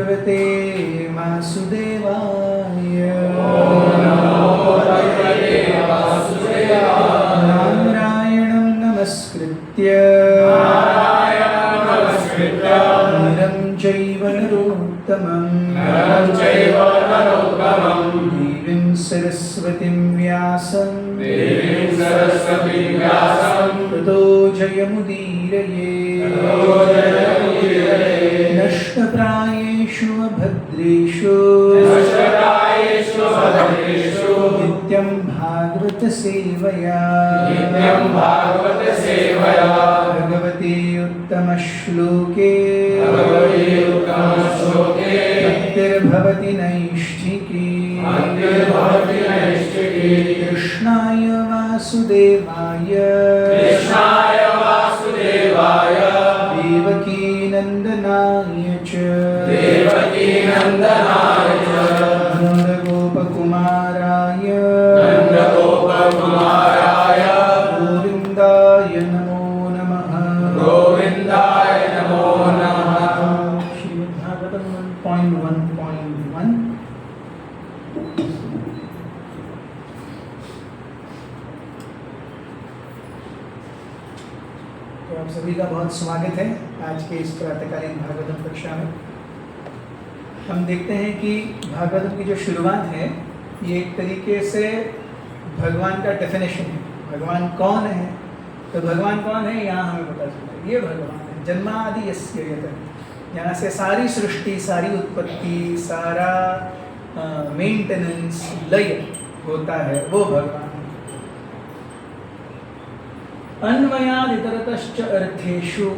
भगवते वासुदेवाय। नारायणं नमस्कृत्य नरं चैव नरोत्तमं देवीं सरस्वतीं व्यासं ततो जयमुदीरये। नष्टप्रायेषु अभद्रेषु नित्यं भागवत सेवया भगवते उत्तमश्लोके भक्तिर्भवति नैष्ठिकी। कृष्णाय वासुदेवाय देवकी नंदनाय च नन्दगोपकुमाराय गोविन्दाय नमो नमः। श्रीमद्भागवतम 1.1.1। तो आप सभी का बहुत स्वागत है आज के इस प्रातःकालीन भागवतम कक्षा में। हम देखते हैं कि भागवतम की जो शुरुआत है ये एक तरीके से भगवान का डेफिनेशन है। भगवान कौन है? तो भगवान कौन है यहाँ हमें पता चलता है। ये भगवान है जन्मादि यस्य यतः, यहाँ से सारी सृष्टि, सारी उत्पत्ति, सारा मेंटेनेंस, लय होता है, वो भगवान है। अन्वयाद इतरतश्च अर्थेषु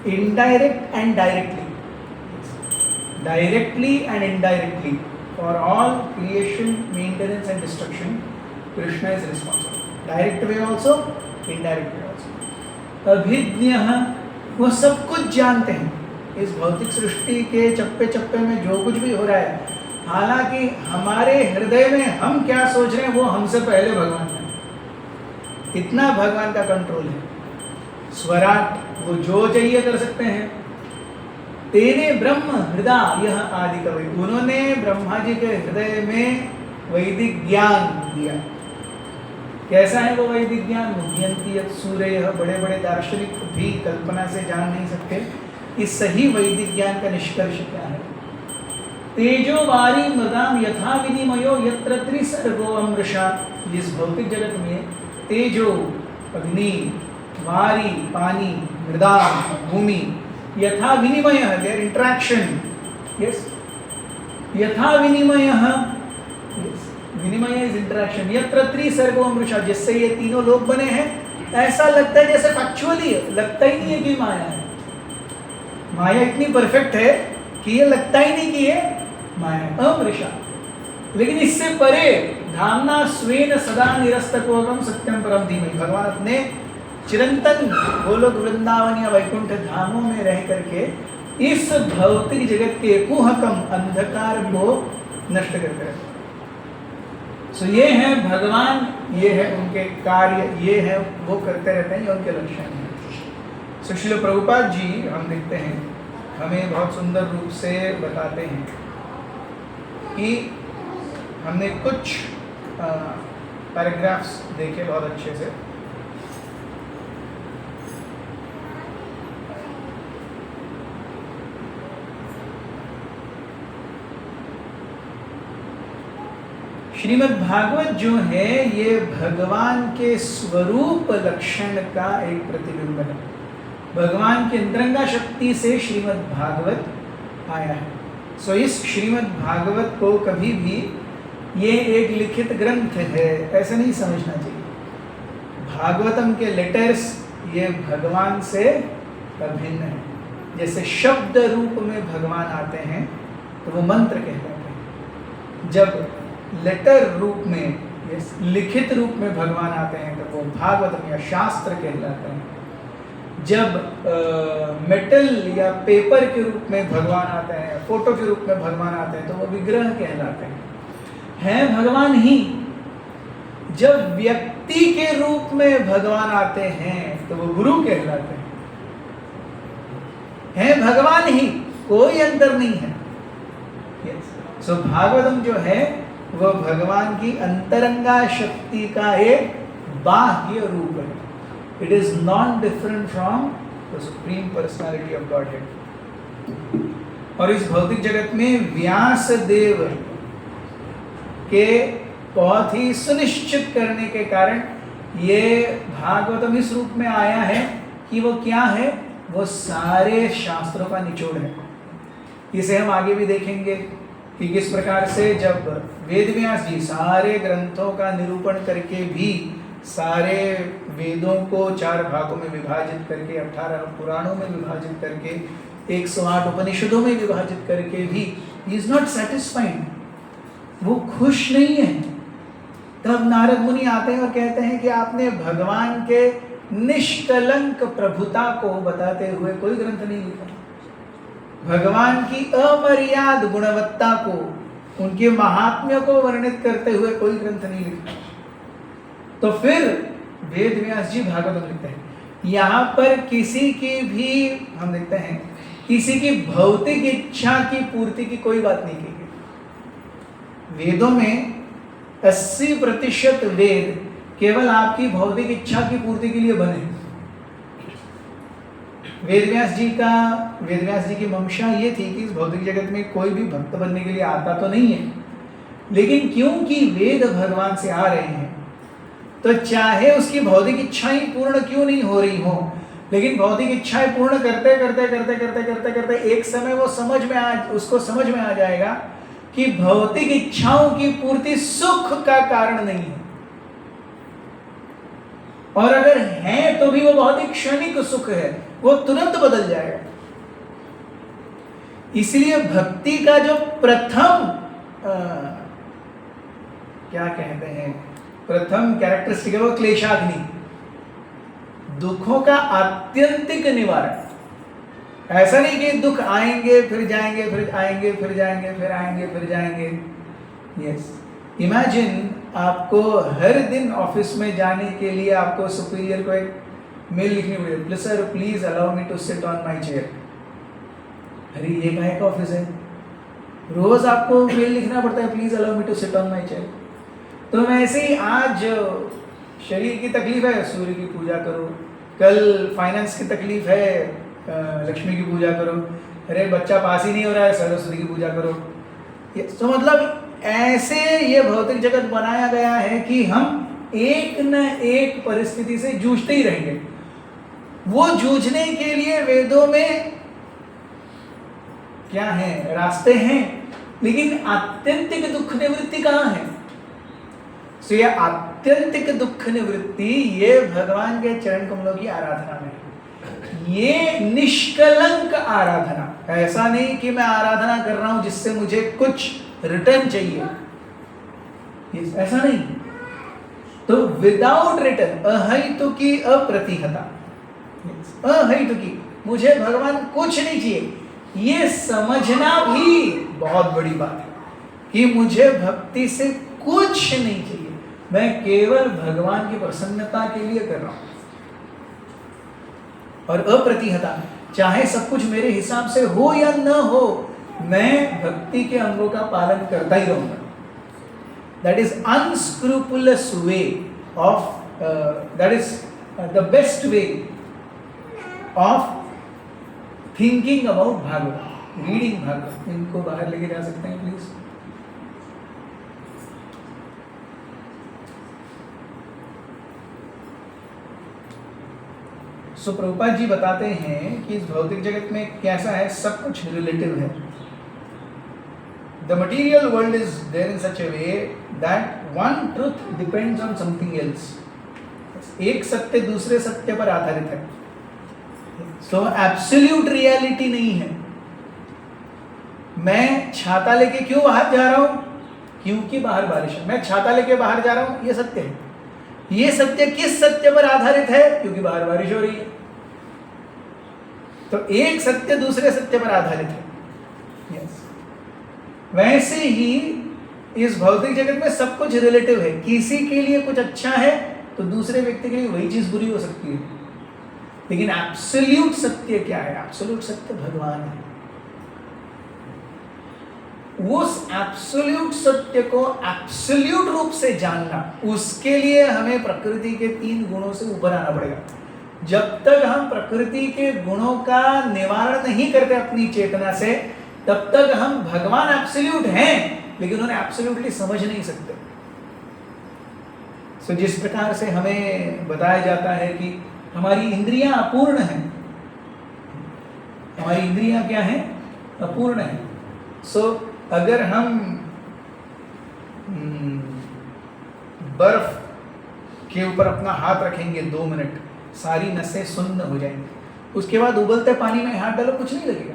indirect and directly, directly and indirectly for all creation, maintenance and destruction, Krishna is responsible. Direct way also, indirect way also. अभिज्ञः, वो सब कुछ जानते हैं इस भौतिक सृष्टि के चप्पे चप्पे में जो कुछ भी हो रहा है। हालांकि हमारे हृदय में हम क्या सोच रहे हैं वो हमसे पहले भगवान है। इतना भगवान का कंट्रोल है। स्वराट, वो जो चाहिए कर सकते हैं। तेने ब्रह्म हृदय यह आदि कवि, उन्होंने ब्रह्मा जी के हृदय में वैदिक ज्ञान दिया। कैसा है वो वैदिक ज्ञान? मुह्यन्ति यत् सूरयः, बड़े बड़े दार्शनिक भी कल्पना से जान नहीं सकते इस सही वैदिक ज्ञान का निष्कर्ष क्या है। तेजो वारी मृदाम यथा विनिमयो यत्र त्रिसर्गो अमृषा, इस भौतिक जगत में तेजो अग्नि, वारी पानी, मृदाम भूमि, यथा विनिमय, देयर इंटरेक्शन, यस, यथा विनिमय, यस, विनिमय इज इंटरेक्शन। यत्र त्रिसर्गो अमृषा, जिससे ये तीनों लोग बने हैं, ऐसा लगता है जैसे फैक्चुअली लगता ही नहीं है कि माया है। माया इतनी परफेक्ट है कि ये लगता ही नहीं कि ये माया है, अमृषा। लेकिन इससे परे धामना स्वेन सदा निरस्तकोगम सत्यम परम धीमहि, भगवान अपने चिरंतन गोलोक वृंदावन या वैकुंठ धामों में रह करके इस भौतिक जगत के कुहकम अंधकार को नष्ट करते रहते। सो ये है भगवान, ये है उनके कार्य, ये है वो करते रहते हैं, ये उनके लक्षण हैं। सो श्रील प्रभुपाद जी, हम देखते हैं, हमें बहुत सुंदर रूप से बताते हैं कि हमने कुछ पैराग्राफ्स देखे बहुत अच्छे से। श्रीमद् भागवत जो है ये भगवान के स्वरूप लक्षण का एक प्रतिबिंब है। भगवान की अंतरंगा शक्ति से श्रीमद् भागवत आया है। सो इस श्रीमद् भागवत को कभी भी ये एक लिखित ग्रंथ है ऐसा नहीं समझना चाहिए। भागवतम के लेटर्स ये भगवान से अभिन्न है। जैसे शब्द रूप में भगवान आते हैं तो वो मंत्र कहलाते हैं। जब लेटर रूप में, लिखित रूप में भगवान आते हैं तो वो भागवतम या शास्त्र कहलाते हैं। जब मेटल या पेपर के रूप में भगवान आते हैं, फोटो के रूप में भगवान आते हैं तो वो विग्रह कहलाते हैं भगवान ही। जब व्यक्ति के रूप में भगवान आते हैं तो वो गुरु कहलाते हैं भगवान ही। कोई अंतर नहीं है। सो भागवतम जो है वो भगवान की अंतरंगा शक्ति का एक बाह्य रूप है। It is non different from the supreme personality of godhead. और इस भौतिक जगत में व्यास देव के बहुत ही सुनिश्चित करने के कारण ये भागवतम इस रूप में आया है कि वो क्या है, वो सारे शास्त्रों का निचोड़ है। इसे हम आगे भी देखेंगे कि किस प्रकार से जब वेदव्यास जी सारे ग्रंथों का निरूपण करके भी सारे वेदों को 4 भागों में विभाजित करके 18 पुराणों में विभाजित करके 108 उपनिषदों में विभाजित करके भी ही इज नॉट सेटिस्फाइड, वो खुश नहीं है। तब नारद मुनि आते हैं और कहते हैं कि आपने भगवान के निष्कलंक प्रभुता को बताते हुए कोई ग्रंथ नहीं लिखा, भगवान की अमर्याद गुणवत्ता को, उनके महात्म्य को वर्णित करते हुए कोई ग्रंथ नहीं लिखा। तो फिर वेद व्यास जी भागवत लिखते हैं। यहाँ पर किसी की भी हम देखते हैं किसी की भौतिक इच्छा की पूर्ति की कोई बात नहीं की गई। वेदों में 80% वेद केवल आपकी भौतिक इच्छा की पूर्ति के लिए बने। वेदव्यास जी की मंशा ये थी कि इस भौतिक जगत में कोई भी भक्त बनने के लिए आता तो नहीं है, लेकिन क्योंकि वेद भगवान से आ रहे हैं तो चाहे उसकी भौतिक इच्छाएं पूर्ण क्यों नहीं हो रही हो, लेकिन भौतिक इच्छाएं पूर्ण करते करते करते करते करते करते एक समय वो उसको समझ में आ जाएगा कि भौतिक इच्छाओं की पूर्ति सुख का कारण नहीं है, और अगर है तो भी वो बहुत ही क्षणिक सुख है, वो तुरंत बदल जाएगा। इसलिए भक्ति का जो प्रथम क्या कहते हैं, प्रथम कैरेक्टरिस्टिक है वो क्लेशाग्नि, दुखों का आत्यंतिक निवारण। ऐसा नहीं कि दुख आएंगे फिर जाएंगे, फिर आएंगे फिर जाएंगे, फिर आएंगे फिर जाएंगे। यस, इमेजिन आपको हर दिन ऑफिस में जाने के लिए आपको सुपीरियर को एक मेल लिखनी पड़ेगी, sir please allow me to sit on my chair. अरे ये काहे का ऑफिस है, रोज आपको मेल लिखना पड़ता है please allow me to sit on my chair. तो वैसे ही आज शरीर की तकलीफ है, सूर्य की पूजा करो, कल फाइनेंस की तकलीफ है, लक्ष्मी की पूजा करो, अरे बच्चा पास ही नहीं हो रहा है, सरस्वती की पूजा करो। तो मतलब ऐसे ये भौतिक जगत बनाया गया है कि हम एक न एक परिस्थिति से जूझते ही रहेंगे। वो जूझने के लिए वेदों में क्या है, रास्ते हैं, लेकिन आत्यंतिक दुख निवृत्ति कहाँ है? तो ये आत्यंतिक दुख निवृत्ति ये भगवान के चरण कमलों की आराधना में, ये निष्कलंक आराधना। ऐसा नहीं कि मैं आराधना कर रहा हूं जिससे मुझे कुछ रिटर्न चाहिए, ऐसा नहीं। तो विदाउट रिटर्न, अहैतुकी अप्रतिहता, अहैतुकी, मुझे भगवान कुछ नहीं चाहिए, ये समझना भी बहुत बड़ी बात है कि मुझे भक्ति से कुछ नहीं चाहिए, मैं केवल भगवान की प्रसन्नता के लिए कर रहा हूं। और अप्रतिहता, चाहे सब कुछ मेरे हिसाब से हो या न हो, मैं भक्ति के अंगों का पालन करता ही रहूंगा। That is unscrupulous way of, that is the best way of thinking about Bhagavat, reading Bhagavat. इनको बाहर लेके जा सकते हैं प्लीज। सो प्रभुपाद जी बताते हैं कि इस भौतिक जगत में कैसा है, सब कुछ रिलेटिव है। The material world is there in such a way that one truth depends on something else. एक सत्य दूसरे सत्य पर आधारित है। सो एब्सोल्यूट रियलिटी नहीं है। मैं छाता लेके क्यों बाहर जा रहा हूं? क्योंकि बाहर बारिश है, मैं छाता लेके बाहर जा रहा हूं, ये सत्य है। ये सत्य किस सत्य पर आधारित है? क्योंकि बाहर बारिश हो रही है। तो एक सत्य दूसरे सत्य पर आधारित है। यस, वैसे ही इस भौतिक जगत में सब कुछ रिलेटिव है। किसी के लिए कुछ अच्छा है तो दूसरे व्यक्ति के लिए वही चीज बुरी हो सकती है। लेकिन एब्सोल्यूट सत्य क्या है? एब्सोल्यूट सत्य भगवान है। उस एब्सोल्यूट सत्य को एब्सोल्यूट रूप से जानना, उसके लिए हमें प्रकृति के 3 गुणों से ऊपर आना पड़ेगा। जब तक हम प्रकृति के गुणों का निवारण नहीं करते अपनी चेतना से, तब तक हम भगवान एब्सोल्यूट हैं, लेकिन उन्हें एब्सोल्यूटली समझ नहीं सकते। सो जिस प्रकार से हमें बताया जाता है कि हमारी इंद्रियां अपूर्ण हैं, हमारी इंद्रियां क्या हैं? अपूर्ण हैं। सो अगर हम बर्फ के ऊपर अपना हाथ रखेंगे 2 मिनट, सारी नसें सुन्न हो जाएंगी। उसके बाद उबलते पानी में हाथ डालो, कुछ नहीं लगेगा,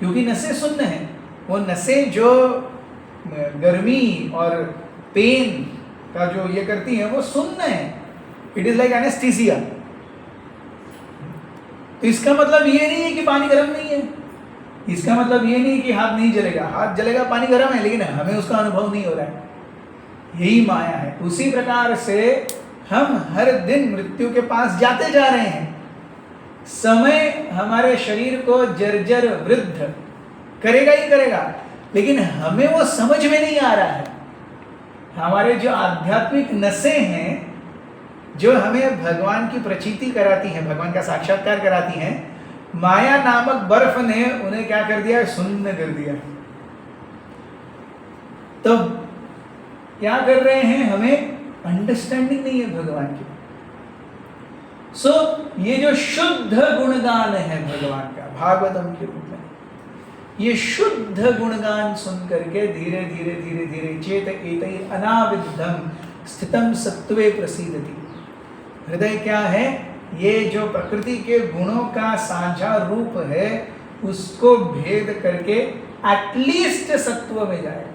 क्योंकि नसें सुन्न हैं। वो नसें जो गर्मी और पेन का जो ये करती हैं, वो सुन्न है। It is like anaesthesia. तो इसका मतलब ये नहीं है कि पानी गर्म नहीं है, इसका मतलब ये नहीं कि हाथ नहीं जलेगा। हाथ जलेगा, पानी गर्म है, लेकिन हमें उसका अनुभव नहीं हो रहा है। यही माया है। उसी प्रकार से हम हर दिन मृत्यु के पास जाते जा रहे हैं। समय हमारे शरीर को जर्जर वृद्ध करेगा ही करेगा, लेकिन हमें वो समझ में नहीं आ रहा है। हमारे जो आध्यात्मिक नसें हैं, जो हमें भगवान की प्रचीति कराती हैं, भगवान का साक्षात्कार कराती हैं, माया नामक बर्फ ने उन्हें क्या कर दिया? सुन्न कर दिया। तो क्या कर रहे हैं? हमें अंडरस्टैंडिंग नहीं है भगवान की। सो ये जो शुद्ध गुणगान है भगवान का भागवतम के रूप में, ये शुद्ध गुणगान सुन करके धीरे धीरे धीरे धीरे चेत एतै अनाविद्धम स्थितम सत्वे प्रसीदति। हृदय क्या है? ये जो प्रकृति के गुणों का साझा रूप है, उसको भेद करके एटलीस्ट सत्व में जाएगा।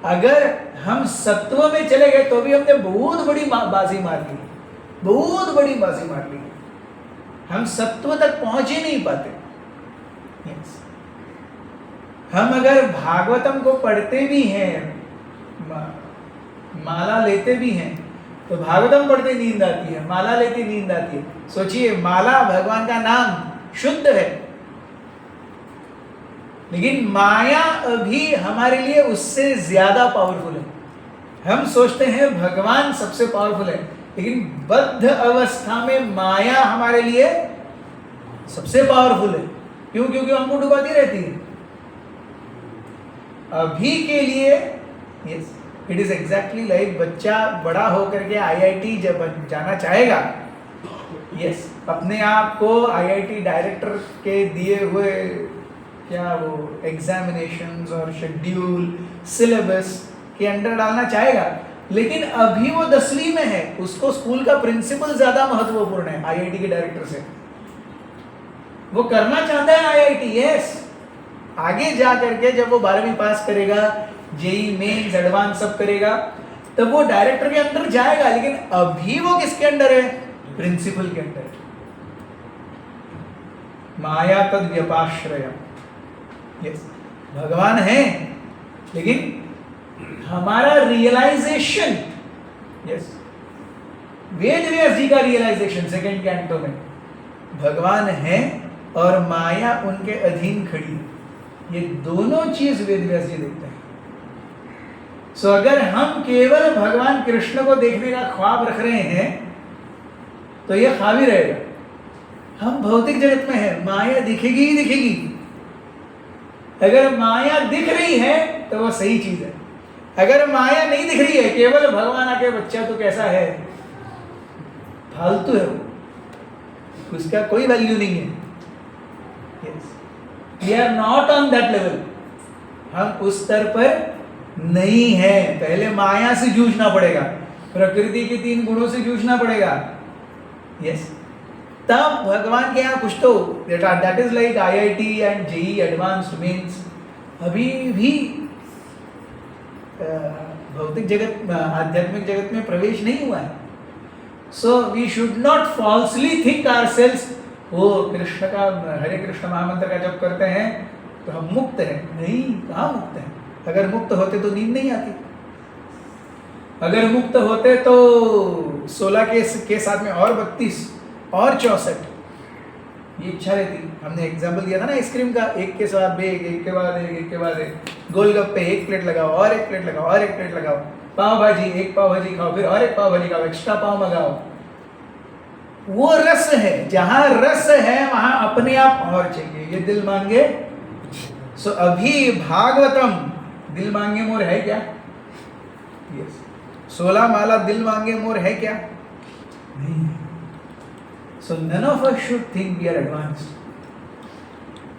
अगर हम सत्व में चले गए तो भी हमने बहुत बड़ी बाजी मार ली, बहुत बड़ी बाजी मार ली। हम सत्व तक पहुंच ही नहीं पाते। yes. हम अगर भागवतम को पढ़ते भी हैं, माला लेते भी हैं, तो भागवतम पढ़ते नींद आती है, माला लेते नींद आती है। सोचिए, माला भगवान का नाम शुद्ध है, लेकिन माया अभी हमारे लिए उससे ज्यादा पावरफुल है। हम सोचते हैं भगवान सबसे पावरफुल है, लेकिन बद्ध अवस्था में माया हमारे लिए सबसे पावरफुल है। क्यों? क्योंकि हमको डुबाती रहती है। अभी के लिए yes, it is exactly like बच्चा बड़ा होकर के आईआईटी जब जाना चाहेगा, यस, अपने आप को आईआईटी डायरेक्टर के दिए हुए क्या वो एग्जामिनेशंस और शेड्यूल सिलेबस के अंडर डालना चाहेगा, लेकिन अभी वो 10वीं में है। उसको स्कूल का प्रिंसिपल ज्यादा महत्वपूर्ण है आईआईटी के डायरेक्टर से। वो करना चाहता है आईआईटी, यस। आगे जा करके जब वो 12वीं पास करेगा, जेई मेंस एडवांस सब करेगा, तब वो डायरेक्टर के अंडर जाएगा। लेकिन अभी वो किसके अंडर है? प्रिंसिपल के अंडर। माया तद व्यपाश्रय, यस, भगवान है, लेकिन हमारा रियलाइजेशन, यस, वेद व्यास जी का रियलाइजेशन 2nd कैंटो में, भगवान है और माया उनके अधीन खड़ी है। ये दोनों चीज वेद व्यास जी देखते हैं। सो अगर हम केवल भगवान कृष्ण को देखने का ख्वाब रख रहे हैं, तो ये ख्वाब ही रहेगा। हम भौतिक जगत में हैं, माया दिखेगी ही दिखेगी। अगर माया दिख रही है तो वो सही चीज है। अगर माया नहीं दिख रही है, केवल भगवान आके बच्चा तो कैसा है, फालतू है वो, उसका कोई वैल्यू नहीं है। We are not on that level. हम उस स्तर पर नहीं है। पहले माया से जूझना पड़ेगा, प्रकृति के 3 गुणों से जूझना पड़ेगा, यस, तब भगवान के यहाँ कुछ तो। That is like IIT and JEE advanced means अभी भी भौतिक जगत, आध्यात्मिक जगत में प्रवेश नहीं हुआ है। So we should not falsely think ourselves, वो कृष्ण का हरे कृष्ण महामंत्र का जप करते हैं तो हम मुक्त हैं। नहीं, कहाँ मुक्त हैं? अगर मुक्त होते तो नींद नहीं आती। अगर मुक्त होते तो 16 के साथ में और 32 और 64, ये इच्छा रहती। हमने एग्जाम्पल दिया था ना आइसक्रीम का, एक के बाद एक के बाद एक के बाद एक, गोलगप्पे एक प्लेट लगाओ और एक प्लेट लगाओ और एक प्लेट लगाओ, पाव भाजी एक पाव भाजी खाओ, फिर और एक पाव भाजी खाओ, एक्स्ट्रा पाव मंगाओ। वो रस है, जहां रस है वहां अपने आप और चाहिए, ये दिल मांगे। सो अभी भागवतम दिल मांगे मोर है क्या? यस। 16 माला दिल मांगे मोर है क्या? नहीं। So none of us should think we are advanced.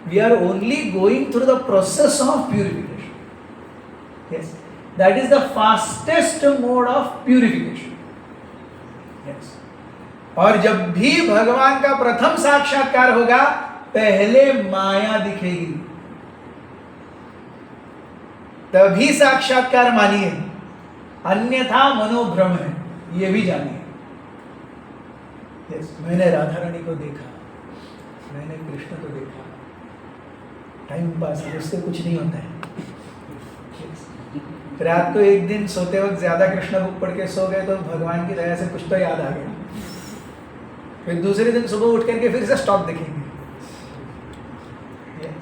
We are only going through the process of purification. Yes, that is the fastest mode of purification. Yes. और जब भी भगवान का प्रथम साक्षात्कार होगा, पहले माया दिखेगी, तभी साक्षात्कार मानिए, अन्यथा मनोभ्रम है, ये भी जानिए। Yes, मैंने राधा रानी को देखा, मैंने कृष्ण को देखा, टाइम पास है, उससे कुछ नहीं होता है। yes. रात को एक दिन सोते वक्त ज्यादा कृष्ण बुक पढ़ के सो गए तो भगवान की दया से कुछ तो याद आ गया, फिर दूसरे दिन सुबह उठ करके फिर से स्टॉक देखेंगे। yes.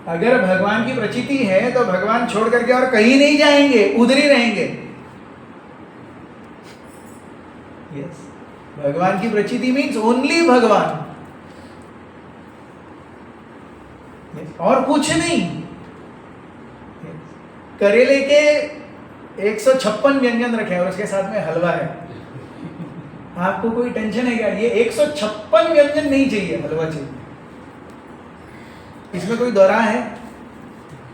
अगर भगवान की प्रचिति है तो भगवान छोड़ करके और कहीं नहीं जाएंगे, उधर ही रहेंगे। yes. भगवान की प्रचिति मीन्स ओनली भगवान, और कुछ नहीं। करेले के 156 व्यंजन रखे हैं और उसके साथ में हलवा है, आपको कोई टेंशन है क्या? ये 156 व्यंजन नहीं चाहिए, हलवा चाहिए। इसमें कोई दौरा है?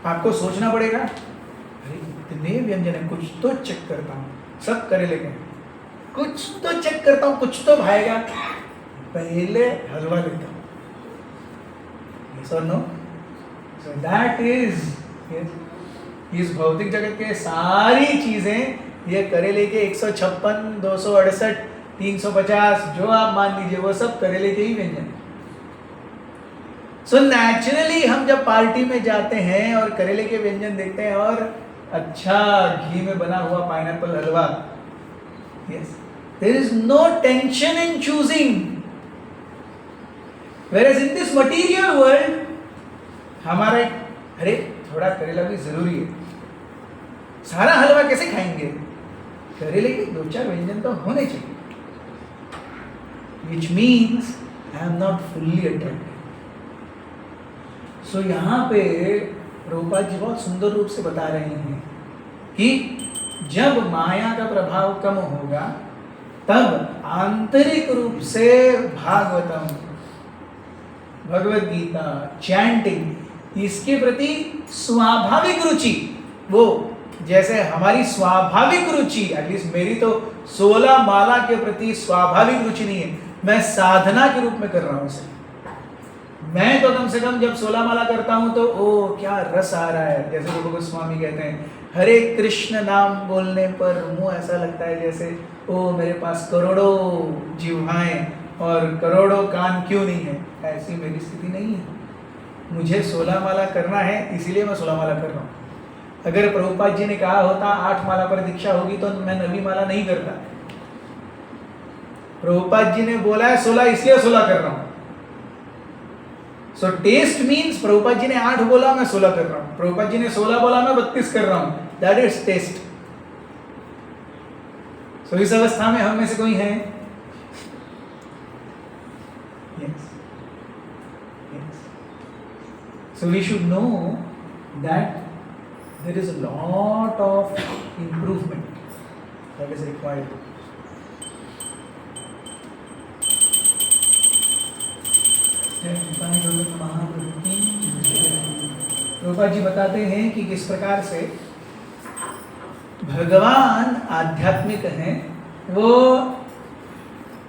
आपको सोचना पड़ेगा, अरे इतने व्यंजन है, कुछ तो चेक करता हूँ, सब करेले के, कुछ तो चेक करता हूं, कुछ तो भाएगा, पहले हलवा लेता हूं। yes or no? So that is, yes, इस भौतिक जगत के सारी चीजें, ये करेले के 156, 268, 350 जो आप मान लीजिए, वो सब करेले के ही व्यंजन। सो नेचुरली हम जब पार्टी में जाते हैं और करेले के व्यंजन देखते हैं और अच्छा घी में बना हुआ pineapple halwa, yes, there is no tension in choosing. Whereas in this material world, हमारा अरे थोड़ा करेला भी जरूरी है, सारा हलवा कैसे खाएंगे, करेले के 2-4 व्यंजन तो होने चाहिए, which means I am not fully attracted. So यहाँ पे प्रभुपाद जी बहुत सुंदर रूप से बता रहे हैं कि जब माया का प्रभाव कम होगा तब आंतरिक रूप से भागवतम, भगवत गीता, चैंटिंग, इसके प्रति स्वाभाविक रुचि, वो जैसे हमारी स्वाभाविक रुचि, एटलीस्ट मेरी तो 16 माला के प्रति स्वाभाविक रुचि नहीं है, मैं साधना के रूप में कर रहा हूं उसे। मैं तो कम से कम जब 16 माला करता हूं तो ओ क्या रस आ रहा है, जैसे रूप गोस्वामी कहते हैं, हरे कृष्ण नाम बोलने पर मुंह ऐसा लगता है जैसे ओ मेरे पास करोड़ों जिह्वाएं और करोड़ों कान क्यों नहीं है। ऐसी मेरी स्थिति नहीं है, मुझे 16 माला करना है, इसीलिए मैं 16 माला कर रहा हूँ। अगर प्रभुपाद जी ने कहा होता 8 माला पर दीक्षा होगी तो मैं 9वीं माला नहीं करता। प्रभुपाद जी ने बोला है 16, इसलिए 16 कर रहा हूँ। सो टेस्ट मीन्स प्रभुपाद जी ने 8 बोला, मैं 16 कर रहा हूँ, प्रभुपाद जी ने 16 बोला, मैं 32 कर रहा हूँ, दैट इज टेस्ट। सो इस अवस्था में हम में से कोई है? Yes. Yes. So we should know that there is a lot of improvement that is required. Prabhupada ji बताते हैं कि किस प्रकार से भगवान आध्यात्मिक हैं, वो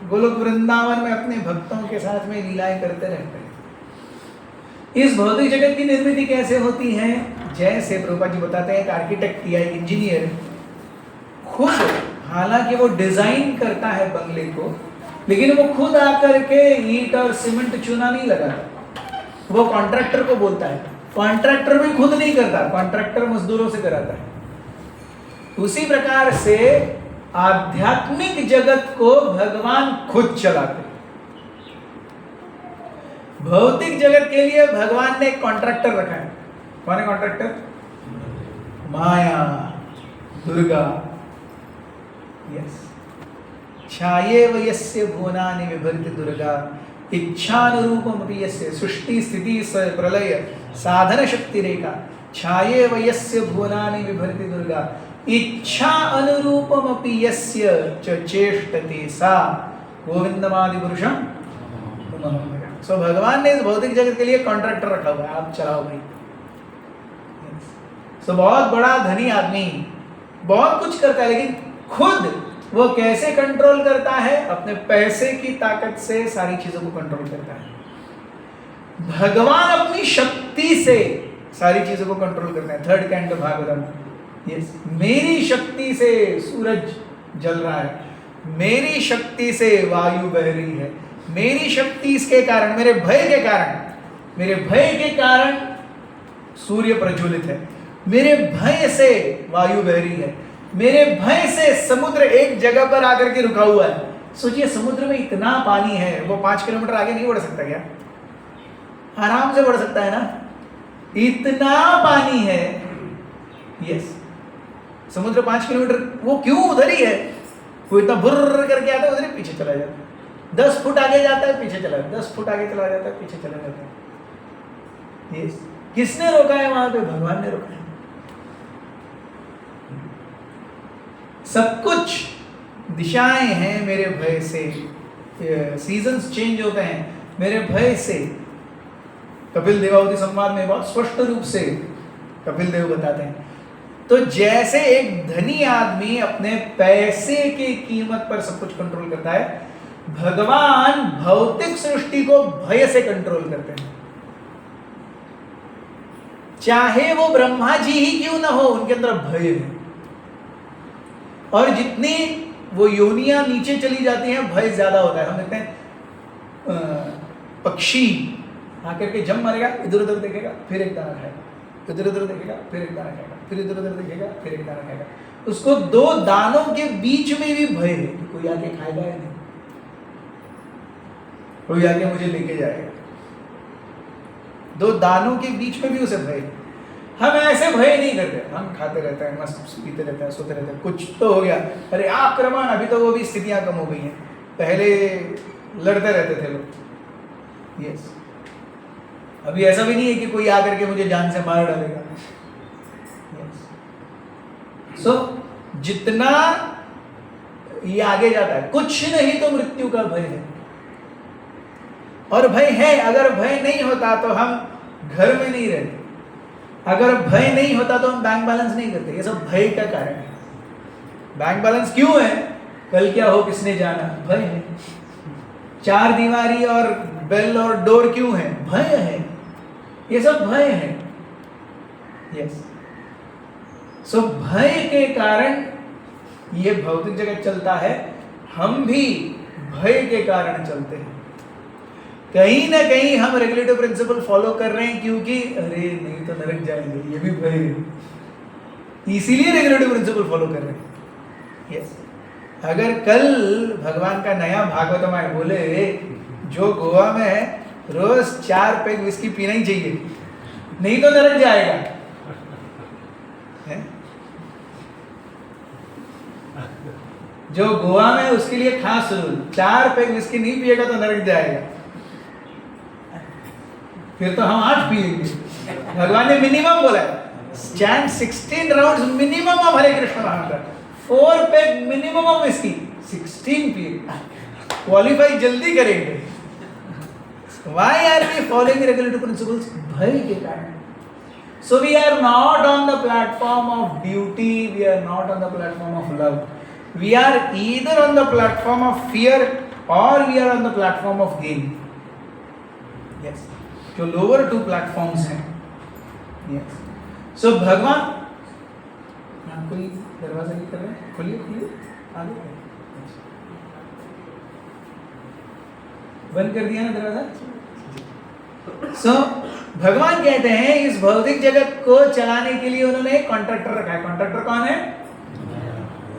गोलोक वृंदावन में अपने भक्तों के साथ में लीलाएं करते रहते हैं। इस भौतिक जगत की निर्मिति कैसे होती है? जैसे प्रभुपाद जी बताते हैं, एक आर्किटेक्ट या एक इंजीनियर खुद, हालांकि वो डिजाइन करता है बंगले को, लेकिन वो खुद आकर के ईंट और सीमेंट चूना नहीं लगाता, वो कॉन्ट्रैक्टर को बोलता है। कॉन्ट्रैक्टर भी खुद नहीं करता, कॉन्ट्रैक्टर मजदूरों से कराता है। उसी प्रकार से आध्यात्मिक जगत को भगवान खुद चलाते। भौतिक जगत के लिए भगवान ने एक कॉन्ट्रैक्टर रखा है। कौन है कॉन्ट्रैक्टर? माया, दुर्गा। यस, छाये वयस्य भुवनानि विभर्ति दुर्गा इच्छानुरूपमपि यस्य सृष्टि स्थिति प्रलय साधन शक्ति रेखा छाये वयस्य भुवनानि विभर्ति दुर्गा इच्छा अनुरूपमपि यस्य च चेष्टते सा गोविंदमादि पुरुषम। सो भगवान ने इस भौतिक जगत के लिए कॉन्ट्रैक्टर रखा हुआ है, आप चलाओ भाई। सो बहुत बड़ा धनी आदमी बहुत कुछ करता है, लेकिन खुद वो कैसे कंट्रोल करता है? अपने पैसे की ताकत से सारी चीजों को कंट्रोल करता है। भगवान अपनी शक्ति से सारी चीजों को कंट्रोल करते हैं। Third canto Bhagavatam. यस, मेरी शक्ति से सूरज जल रहा है, मेरी शक्ति से वायु बह रही है, मेरी शक्ति इसके कारण, मेरे भय के कारण सूर्य प्रज्वलित है, मेरे भय से वायु बह रही है, मेरे भय से समुद्र एक जगह पर आकर के रुका हुआ है। सोचिए, समुद्र में इतना पानी है, वो 5 किलोमीटर आगे नहीं बढ़ सकता क्या? आराम से बढ़ सकता है ना, इतना पानी है। यस, समुद्र 5 किलोमीटर, वो क्यों उधर ही है? वो इतना बुर्र करके आता है, उधर ही पीछे चला जाता है। 10 फुट आगे जाता है, पीछे चला जाता है, 10 फुट आगे चला जाता है, पीछे चला जाता है। यस, किसने रोका है वहां पे? भगवान ने रोका है। सब कुछ दिशाएं हैं मेरे भय से, सीजन्स चेंज होते हैं मेरे भय से। कपिल देवावती संवाद में बहुत स्पष्ट रूप से कपिल देव बताते हैं। तो जैसे एक धनी आदमी अपने पैसे की कीमत पर सब कुछ कंट्रोल करता है, भगवान भौतिक सृष्टि को भय से कंट्रोल करते हैं। चाहे वो ब्रह्मा जी ही क्यों ना हो, उनके अंदर भय है। और जितनी वो योनियां नीचे चली जाती हैं, भय ज्यादा होता है। हम देखते हैं पक्षी आकर के जब मरेगा, इधर उधर देखेगा, फिर एक दाना खाएगा, इधर उधर देखेगा, फिर एक दाना खाएगा, फिर इधर उधर देखेगा, फिर एक दाना खाएगा। उसको 2 दानों के बीच में भी भय है कि कोई आके खाएगा या नहीं, कोई आके मुझे लेके जाएगा। 2 दानों के बीच में भी उसे भय है। हम ऐसे भय नहीं करते, हम खाते रहते हैं, मस्त पीते रहते हैं, सोते रहते हैं, कुछ तो हो गया, अरे आक्रमण। अभी तो वो भी स्थितियां कम हो गई हैं, पहले लड़ते रहते थे लोग। यस, अभी ऐसा भी नहीं है कि कोई आकर के मुझे जान से मार डालेगा। यस, सो जितना ये आगे जाता है, कुछ नहीं तो मृत्यु का भय है। और भय है, अगर भय नहीं होता तो हम घर में नहीं रहते, अगर भय नहीं होता तो हम बैंक बैलेंस नहीं करते। ये सब भय का कारण है। बैंक बैलेंस क्यों है? कल क्या हो किसने जाना, भय है। 4 दीवारी और बेल और डोर क्यों है? भय है। ये सब भय है। यस, सो भय के कारण ये भौतिक जगत चलता है, हम भी भय के कारण चलते हैं। कहीं ना कहीं हम रेगुलेटिव प्रिंसिपल फॉलो कर रहे हैं, क्योंकि अरे नहीं तो नरक जाएंगे, ये भी भय है, इसीलिए रेगुलेटिव प्रिंसिपल फॉलो कर रहे हैं। यस, अगर कल भगवान का नया भागवतम आए, बोले जो गोवा में है रोज 4 पैग विस्की पीना ही चाहिए, नहीं तो नरक जाएगा, है? जो गोवा में उसके लिए खास रूल, 4 पैग विस्की नहीं पिएगा तो नरक जाएगा। फिर तो हम 8 पिएंगे। भगवान ने मिनिमम बोला है, चैंट 16 राउंड्स मिनिमम ऑफ हरे कृष्ण महामंत्र, 4 पैग मिनिमम ऑफ विस्की, 16 पिएंगे, क्वालिफाई जल्दी करेंगे। Why are we following regulative principles? भय के कारण। So we are not on the platform of duty, we are not on the platform of love. We are either on the platform of fear or we are on the platform of gain. Yes. जो lower 2 platforms हैं। Yes. So भगवान, आप कोई दरवाजा नहीं कर रहे हैं? खोलिए खोलिए, आगे बंद कर दिया ना दरवाजा। सो भगवान कहते हैं इस भौतिक जगत को चलाने के लिए उन्होंने एक कॉन्ट्रैक्टर रखा है। कॉन्ट्रैक्टर कौन है?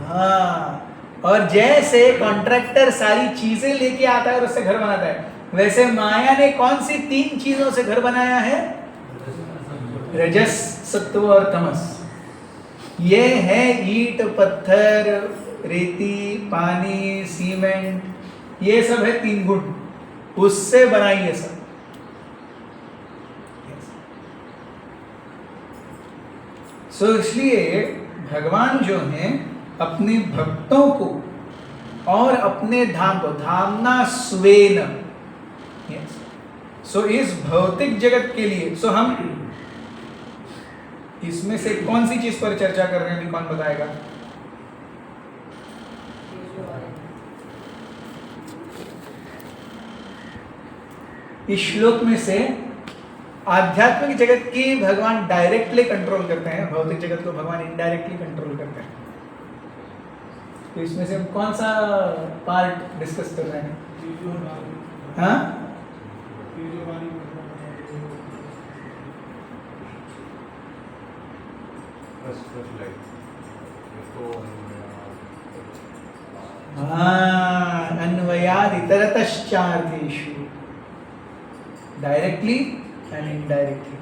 हाँ, और जैसे कॉन्ट्रैक्टर सारी चीजें लेके आता है और उससे घर बनाता है, वैसे माया ने कौन सी 3 चीजों से घर बनाया है? रजस, सत्व और तमस। ये है ईंट, पत्थर, रेती, पानी, सीमेंट, ये सब है 3 गुण, उससे बनाई है सब। सो इसलिए भगवान जो हैं अपने भक्तों को और अपने धाम को, धामना स्वेन, सो इस भौतिक जगत के लिए, सो हम इसमें से कौन सी चीज पर चर्चा कर रहे हैं, अभी कौन बताएगा? इस श्लोक में से आध्यात्मिक जगत की भगवान डायरेक्टली कंट्रोल करते हैं, भौतिक जगत को भगवान इनडायरेक्टली कंट्रोल करते हैं। तो इसमें से हम कौन सा पार्ट डिस्कस कर रहे हैं? हाँ, अन्वयाद इतरतश्चार्थेषु, directly and indirectly.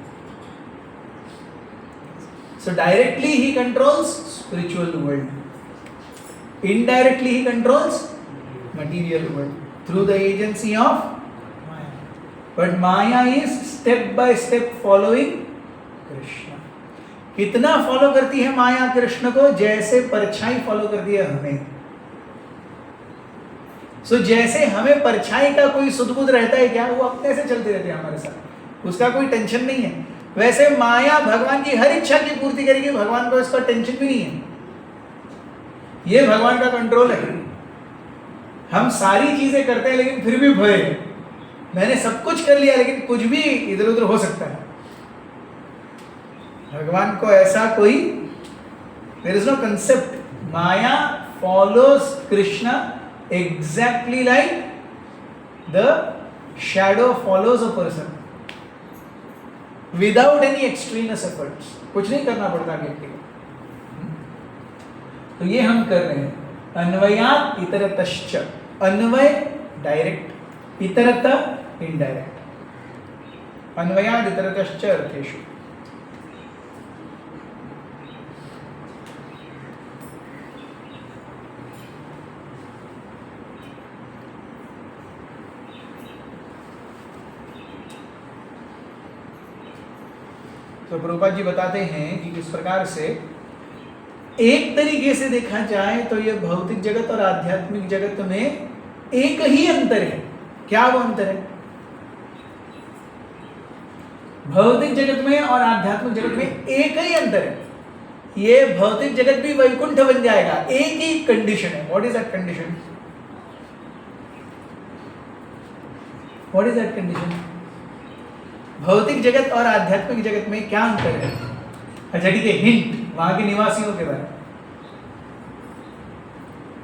So directly he controls spiritual world, indirectly he controls material world through the agency of Maya. But Maya is step by step following Krishna. कितना फॉलो करती है माया कृष्ण को? जैसे परछाई फॉलो करती है हमें। सो जैसे हमें परछाई का कोई सुध-बुध रहता है क्या, वो अपने से चलते रहते हैं हमारे साथ, उसका कोई टेंशन नहीं है। वैसे माया भगवान की हर इच्छा की पूर्ति करेगी, भगवान को इसका टेंशन भी नहीं है। ये भगवान का कंट्रोल है। हम सारी चीजें करते हैं लेकिन फिर भी भय है, मैंने सब कुछ कर लिया लेकिन कुछ भी इधर उधर हो सकता है। भगवान को ऐसा कोई, there is no concept. Maya follows Krishna exactly like the shadow follows a person without any extraneous efforts। कुछ नहीं करना पड़ता व्यक्ति को। तो ये हम कर रहे हैं। अन्वयात इतरतश्च, अन्वय डायरेक्ट, इतरत इनडायरेक्ट। अन्वयात इतरतश्च अर्थेषु। तो प्रभुपाद जी बताते हैं कि किस प्रकार से एक तरीके से देखा जाए तो ये भौतिक जगत और आध्यात्मिक जगत में एक ही अंतर है। क्या वो अंतर है? भौतिक जगत में और आध्यात्मिक जगत में एक ही अंतर है। ये भौतिक जगत भी वैकुंठ बन जाएगा, एक ही कंडीशन है। What is that condition? What is that condition? भौतिक जगत और आध्यात्मिक जगत में क्या अंतर है? अच्छा ठीक है, हिंट वहां के निवासियों के बारे में।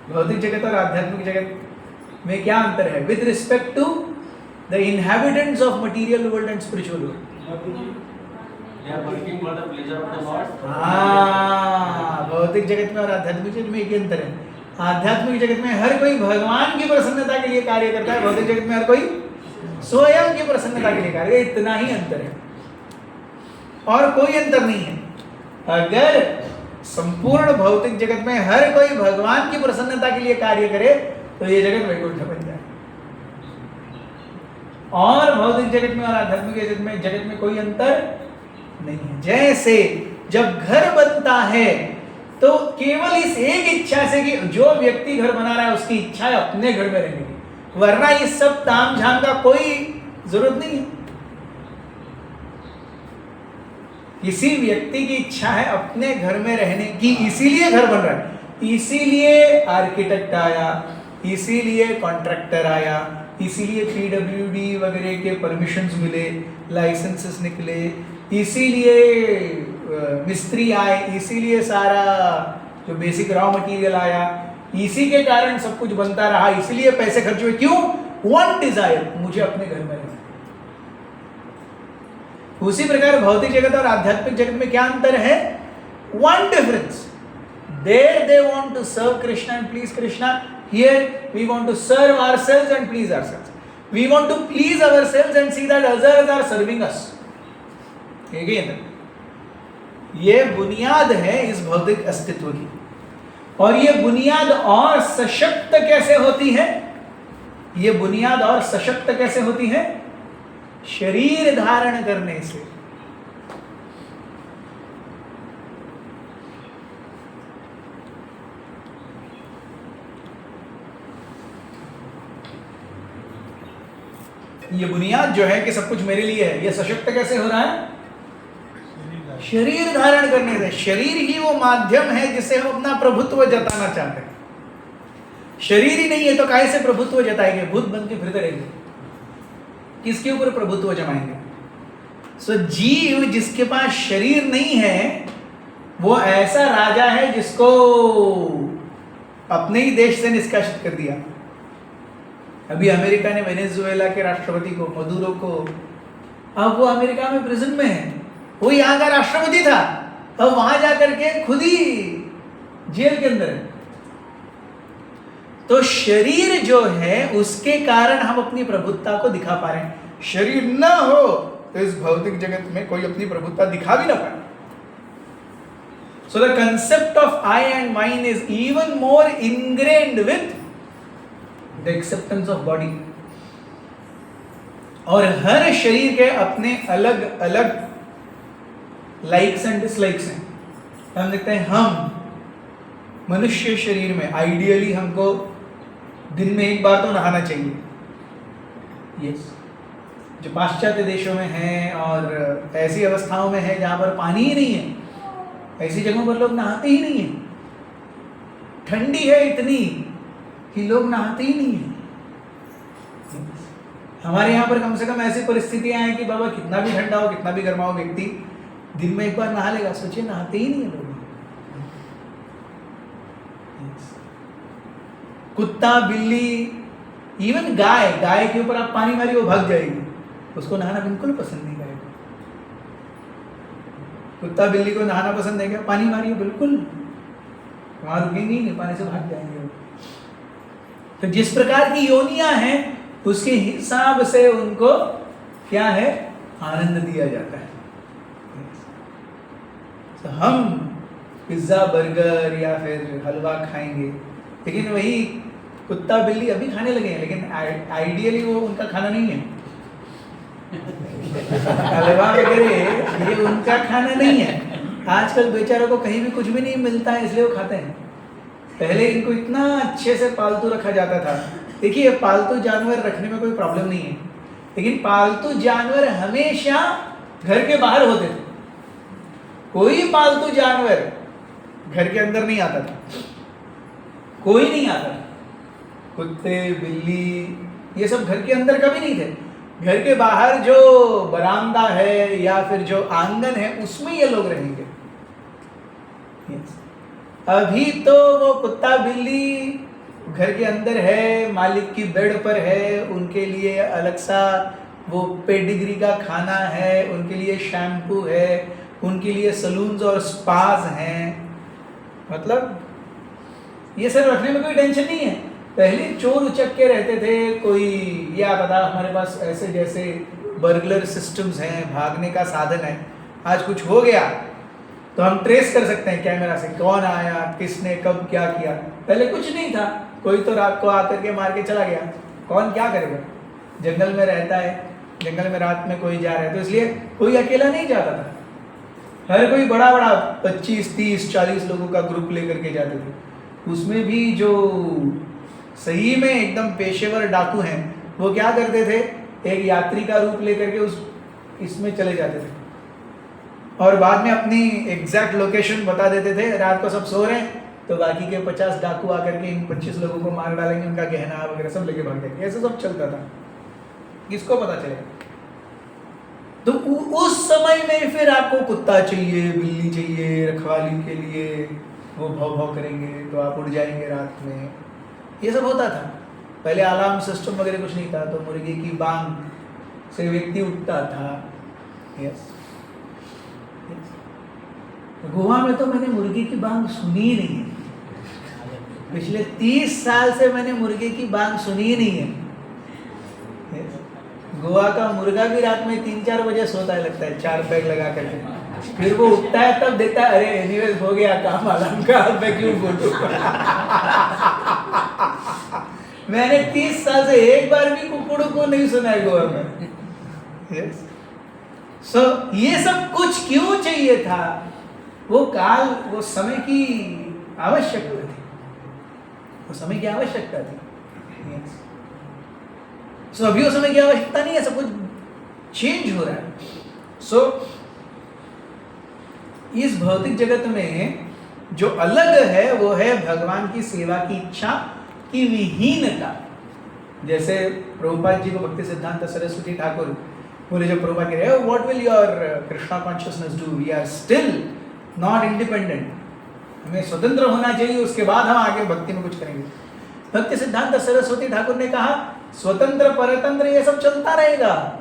भौतिक जगत और आध्यात्मिक जगत में क्या अंतर है with respect to the inhabitants of material world and spiritual world? हाँ, भौतिक जगत में और आध्यात्मिक जगत में एक ही अंतर है। आध्यात्मिक जगत में हर कोई भगवान की प्रसन्नता के लिए कार्य करता है, भौतिक जगत में हर कोई स्वयं की प्रसन्नता के लिए कार्य। इतना ही अंतर है और कोई अंतर नहीं है। अगर संपूर्ण भौतिक जगत में हर कोई भगवान की प्रसन्नता के लिए कार्य करे तो ये जगत वैकुंठ बन जाए। और भौतिक जगत में और आध्यात्मिक जगत में कोई अंतर नहीं है। जैसे जब घर बनता है तो केवल इस एक इच्छा से कि जो व्यक्ति घर बना रहा है उसकी इच्छा है अपने घर में रहने की, वरना इस सब ताम झाम का कोई जरूरत नहीं है। किसी व्यक्ति की इच्छा है अपने घर में रहने की, इसीलिए घर बन रहा है, इसीलिए आर्किटेक्ट आया, इसीलिए कॉन्ट्रैक्टर आया, इसीलिए पीडब्ल्यूडी वगैरह के परमिशंस मिले, लाइसेंसेस निकले, इसीलिए मिस्त्री आए, इसीलिए सारा जो बेसिक रॉ मटेरियल आया, इसी के कारण सब कुछ बनता रहा, इसीलिए पैसे खर्च हुए। क्यों? वन डिजायर, मुझे अपने घर में रहना। उसी प्रकार भौतिक जगत और आध्यात्मिक जगत में क्या अंतर है? One difference. There they want to serve Krishna and please Krishna, here we want to serve ourselves and please ourselves. We want to please ourselves and see that others are serving us. Again, ये बुनियाद है इस भौतिक अस्तित्व की। और ये बुनियाद और सशक्त कैसे होती है? ये बुनियाद और सशक्त कैसे होती है? शरीर धारण करने से। ये बुनियाद जो है कि सब कुछ मेरे लिए है, ये सशक्त कैसे हो रहा है? शरीर धारण करने से। शरीर ही वो माध्यम है जिससे हम अपना प्रभुत्व जताना चाहते हैं। शरीर ही नहीं है तो काहे से प्रभुत्व जताएंगे? भूत बन के फिरते रहेंगे, किसके ऊपर प्रभुत्व जमाएंगे? सो जीव जिसके पास शरीर नहीं है वो ऐसा राजा है जिसको अपने ही देश से निष्कासित कर दिया। अभी अमेरिका ने वेनेजुएला के राष्ट्रपति को, मदुरो को, अब वो अमेरिका में प्रिजन में है। वो यहाँ का राष्ट्रपति था, अब वहां जाकर के खुद ही जेल के अंदर है। तो शरीर जो है उसके कारण हम अपनी प्रभुत्ता को दिखा पा रहे हैं। शरीर ना हो तो इस भौतिक जगत में कोई अपनी प्रभुत्ता दिखा भी ना पाए। So the concept of I and mine is even more ingrained with the acceptance of body. और हर शरीर के अपने अलग अलग लाइक्स एंड डिसलाइक्स हैं। हम देखते हैं हम मनुष्य शरीर में आइडियली हमको दिन में एक बार तो नहाना चाहिए। यस, जो पाश्चात्य देशों में है और ऐसी अवस्थाओं में है जहाँ पर पानी ही नहीं है, ऐसी जगहों पर लोग नहाते ही नहीं है। ठंडी है इतनी कि लोग नहाते ही नहीं है। हमारे यहाँ पर कम से कम ऐसी परिस्थितियाँ हैं कि बाबा कितना भी ठंडा हो, कितना भी गर्मा हो, व्यक्ति दिन में एक बार नहा लेगा। सोचिए, नहाते ही नहीं है लोग। कुत्ता, बिल्ली, इवन गाय, गाय के ऊपर आप पानी मारिए वो भाग जाएगी, उसको नहाना बिल्कुल पसंद नहीं करेगा। कुत्ता बिल्ली को नहाना पसंद है क्या? पानी मारिए बिल्कुल वहां रुकेंगे ही नहीं, पानी से भाग जाएंगे। तो जिस प्रकार की योनियां हैं उसके हिसाब से उनको क्या है? आनंद दिया जाता है। तो हम पिज्जा, बर्गर या फिर हलवा खाएंगे, लेकिन वही कुत्ता बिल्ली अभी खाने लगे हैं, लेकिन आइडियली वो उनका खाना नहीं है। हलवा वगैरह ये उनका खाना नहीं है। आजकल बेचारों को कहीं भी कुछ भी नहीं मिलता है, इसलिए वो खाते हैं। पहले इनको इतना अच्छे से पालतू रखा जाता था। देखिए, पालतू जानवर रखने में कोई प्रॉब्लम नहीं है, लेकिन पालतू जानवर हमेशा घर के बाहर होते थे। कोई पालतू जानवर घर के अंदर नहीं आता था, कोई नहीं आता था। कुत्ते, बिल्ली, ये सब घर के अंदर कभी नहीं थे। घर के बाहर जो बरामदा है या फिर जो आंगन है उसमें ये लोग रहेंगे। अभी तो वो कुत्ता बिल्ली घर के अंदर है, मालिक की बेड पर है, उनके लिए अलग सा वो पेडिग्री का खाना है, उनके लिए शैम्पू है, उनके लिए सलून्स और स्पाज हैं। मतलब ये सब रखने में कोई टेंशन नहीं है। पहले चोर उचक के रहते थे, कोई ये आता था हमारे पास ऐसे जैसे बर्गलर सिस्टम्स हैं, भागने का साधन है। आज कुछ हो गया तो हम ट्रेस कर सकते हैं कैमरा से, कौन आया, किसने कब क्या किया। पहले कुछ नहीं था, कोई तो रात को आकर के मार के चला गया, कौन क्या करेगा? जंगल में रहता है, जंगल में रात में कोई जा रहा है तो इसलिए कोई अकेला नहीं जाता था। हर कोई बड़ा बड़ा 25, 30, 40 लोगों का ग्रुप लेकर के जाते थे। उसमें भी जो सही में एकदम पेशेवर डाकू हैं वो क्या करते थे? एक यात्री का रूप लेकर के उस इसमें चले जाते थे और बाद में अपनी एग्जैक्ट लोकेशन बता देते थे। रात को सब सो रहे हैं तो बाकी के 50 डाकू आकर के इन 25 लोगों को मार डालेंगे, उनका गहना वगैरह सब लेके भाग जाएंगे। ऐसे सब चलता था, किसको पता चलेगा? तो उस समय में फिर आपको कुत्ता चाहिए, बिल्ली चाहिए, रखवाली के लिए वो भौं भौं करेंगे तो आप उड़ जाएंगे रात में। ये सब होता था। पहले अलार्म सिस्टम वगैरह कुछ नहीं था, तो मुर्गी की बांग से व्यक्ति उठता था। यस, गोवा में तो मैंने मुर्गी की बांग सुनी ही नहीं है। पिछले 30 साल से मैंने मुर्गी की बांग सुनी ही नहीं है। yes. गोवा का मुर्गा भी रात में 3-4 बजे सोता है, लगता है 4 पैक लगा करके, फिर वो उठता है तब देता है, अरे एनीवेज हो गया काम, अलार्म का मैं क्यों बोलूं। मैंने 30 साल से एक बार भी कुकुड़ को नहीं सुना है गोवा में। yes. So, ये सब कुछ क्यों चाहिए था? वो काल, वो समय की आवश्यकता थी, वो समय की आवश्यकता थी। yes. So, अभी वो समय की आवश्यकता नहीं है, सब कुछ चेंज हो रहा है। So, इस भौतिक जगत में जो अलग है वो है भगवान की सेवा की इच्छा की विहीनता। जैसे प्रभुपाद जी को भक्ति सिद्धांत सरस्वती ठाकुर बोले, जब प्रभुपाद कह रहे हैं what will your Krishna consciousness do, we are still not independent, हमें स्वतंत्र होना चाहिए, उसके बाद हम आगे भक्ति में कुछ करेंगे। भक्ति सिद्धांत सरस्वती ठाकुर ने कहा स्वतंत्र परतंत्र ये सब चलता रहेगा,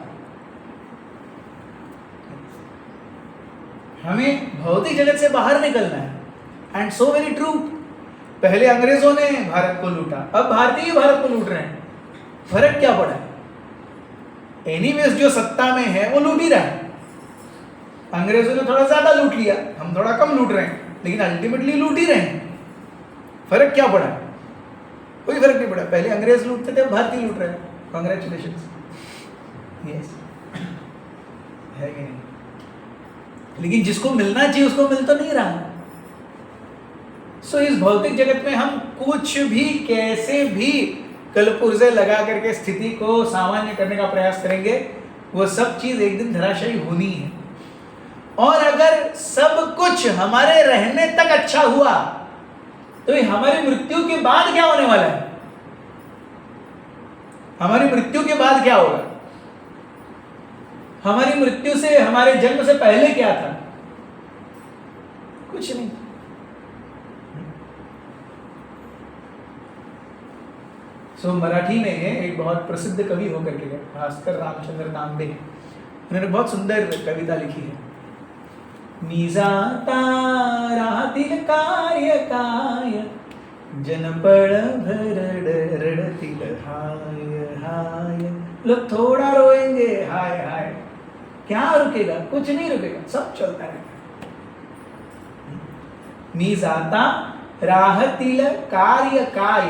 हमें भौतिक जगत से बाहर निकलना है। And so very true. पहले अंग्रेजों ने भारत को लूटा, अब भारतीय भारत को लूट रहे हैं, फर्क क्या पड़ा है? एनीवेज जो सत्ता में है वो लूट ही रहा है। अंग्रेजों ने थोड़ा ज्यादा लूट लिया, हम थोड़ा कम लूट रहे हैं, लेकिन अल्टीमेटली लूट ही रहे हैं। फर्क क्या पड़ा? कोई फर्क नहीं पड़ा। पहले अंग्रेज लूटते थे, भारतीय लूट रहे हैं। कांग्रेचुलेशंस। यस, है कि नहीं? लेकिन जिसको मिलना चाहिए उसको मिल तो नहीं रहा। सो इस भौतिक जगत में हम कुछ भी कैसे भी कलपुर्जे लगा करके स्थिति को सामान्य करने का प्रयास करेंगे, वो सब चीज एक दिन धराशायी होनी है। और अगर सब कुछ हमारे रहने तक अच्छा हुआ तो हमारी मृत्यु के बाद क्या होने वाला है? हमारी मृत्यु के बाद क्या होगा? हमारी मृत्यु से, हमारे जन्म से पहले क्या था? कुछ नहीं। मराठी में एक बहुत प्रसिद्ध कवि होकर के भास्कर रामचंद्र तांबे, उन्होंने बहुत सुंदर कविता लिखी है। मी जाता राहतील कार्य काय, जनपळ भरड रडतील हाय हाय। लोग थोड़ा रोएंगे, हाय हाय। क्या रुकेगा? कुछ नहीं रुकेगा, सब चलता रहेगा। मी जाता राहतील कार्य काय,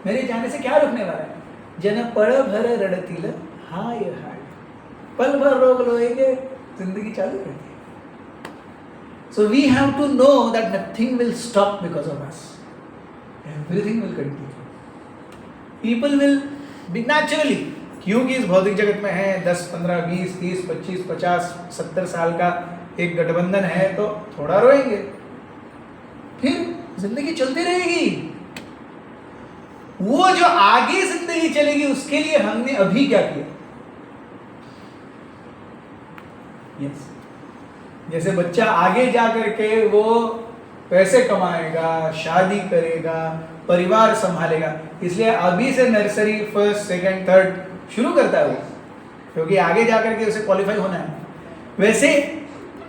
मेरे जाने से क्या रुकने वाला है? जन पड़ भर रड़तील हाय हाय। पल भर रोक लोएंगे, जिंदगी चालू रहती है। So we have to know that nothing will stop because of us. Everything will continue. People will be naturally, क्योंकि इस भौतिक जगत में है 10, 15, 20, 30, 25, 50, 70 साल का एक गठबंधन है, तो थोड़ा रोएंगे, फिर जिंदगी चलती रहेगी। वो जो आगे जिंदगी चलेगी उसके लिए हमने अभी क्या किया? yes. जैसे बच्चा आगे जा करके वो पैसे कमाएगा, शादी करेगा, परिवार संभालेगा, इसलिए अभी से नर्सरी, फर्स्ट, सेकंड, थर्ड शुरू करता है वो, क्योंकि आगे जा करके उसे क्वालिफाई होना है। वैसे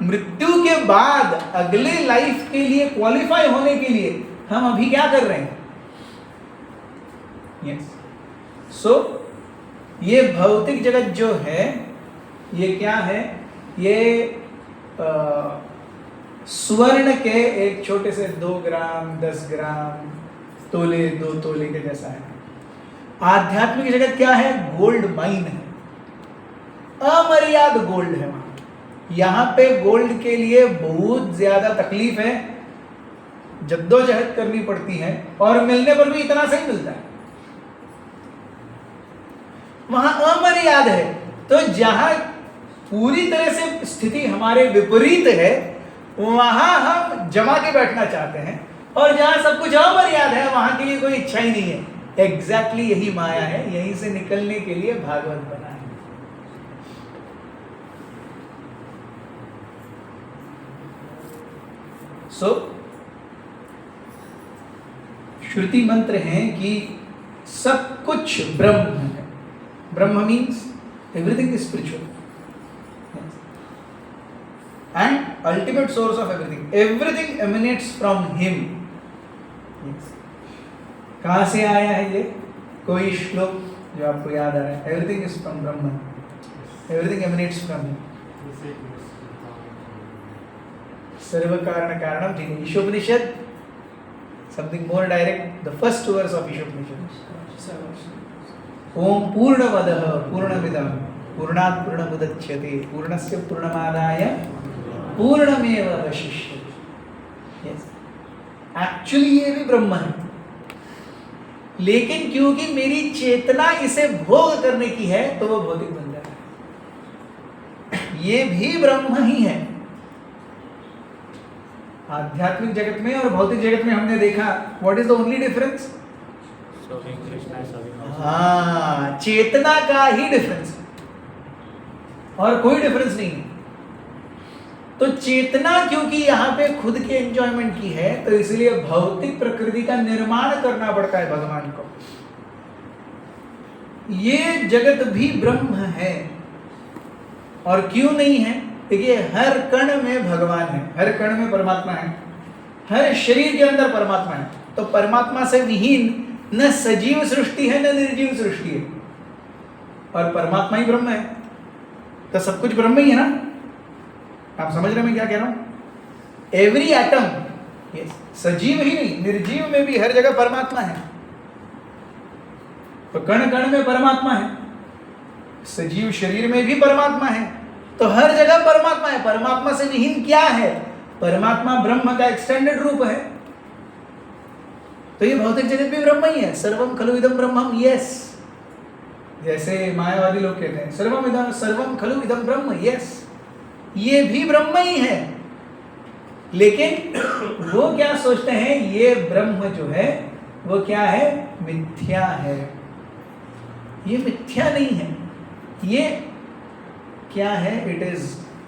मृत्यु के बाद अगले लाइफ के लिए क्वालिफाई होने के लिए हम अभी क्या कर रहे हैं? सो ये भौतिक जगत जो है ये क्या है? ये स्वर्ण के एक छोटे से 2 ग्राम, 10 ग्राम, तोले, 2 तोले के जैसा है। आध्यात्मिक जगत क्या है? गोल्ड माइन है, अमर्याद गोल्ड है वहां। यहां पे गोल्ड के लिए बहुत ज्यादा तकलीफ है, जद्दोजहद करनी पड़ती है, और मिलने पर भी इतना सही मिलता है। वहां अमर्याद है। तो जहां पूरी तरह से स्थिति हमारे विपरीत है वहां हम जमा के बैठना चाहते हैं, और जहां सब कुछ अमर्याद है वहां के लिए कोई इच्छा ही नहीं है। एग्जैक्टली यही माया है, यहीं से निकलने के लिए भागवत बना है। श्रुति मंत्र हैं कि सब कुछ ब्रह्म है। ब्रह्म means everything is spiritual and ultimate source of everything. Everything emanates from him. कहाँ से आया है ये? कोई श्लोक जो आपको याद आ रहा है? Everything is from Brahman. Everything emanates from him. Sarva Karana Karanam, ठीक है. Ishopanishad, something more direct. The first verse of Ishopanishad. Om Purnamadaha Purnamidam Purnat Purnamudachyate Purnasya Purnamadaya Purnameva Vashishyate. Yes. Actually ये भी ब्रह्म है, लेकिन क्योंकि मेरी चेतना इसे भोग करने की है तो वो भौतिक बन जाता है. ये भी ब्रह्म ही है. आध्यात्मिक जगत में और भौतिक जगत में हमने देखा what is the only difference? हाँ, चेतना का ही डिफरेंस और कोई डिफरेंस नहीं है. तो चेतना क्योंकि यहाँ पे खुद के एंजॉयमेंट की है तो इसलिए भौतिक प्रकृति का निर्माण करना पड़ता है भगवान को. ये जगत भी ब्रह्म है. और क्यों नहीं है? देखिए, हर कण में भगवान है, हर कण में परमात्मा है, हर शरीर के अंदर परमात्मा है. तो परमात्मा से विहीन न सजीव सृष्टि है न निर्जीव सृष्टि है, और परमात्मा ही ब्रह्म है. तो सब कुछ ब्रह्म ही है ना. आप समझ रहे मैं क्या कह रहा हूं? एवरी एटम, सजीव ही नहीं निर्जीव में भी हर जगह परमात्मा है. तो कण कण में परमात्मा है, सजीव शरीर में भी परमात्मा है. तो हर जगह परमात्मा है. परमात्मा से विहीन क्या है? परमात्मा ब्रह्म का एक्सटेंडेड रूप है. तो ये भौतिक जगत भी ब्रह्म ही है. सर्वम खलु इदम ब्रह्मम. यस, जैसे मायावादी लोग कहते हैं सर्वम खलु इदम ब्रह्म. यस, ये भी ब्रह्म ही है. लेकिन वो क्या सोचते हैं? ये ब्रह्म जो है वो क्या है? मिथ्या है. ये मिथ्या नहीं है. ये क्या है? इट इज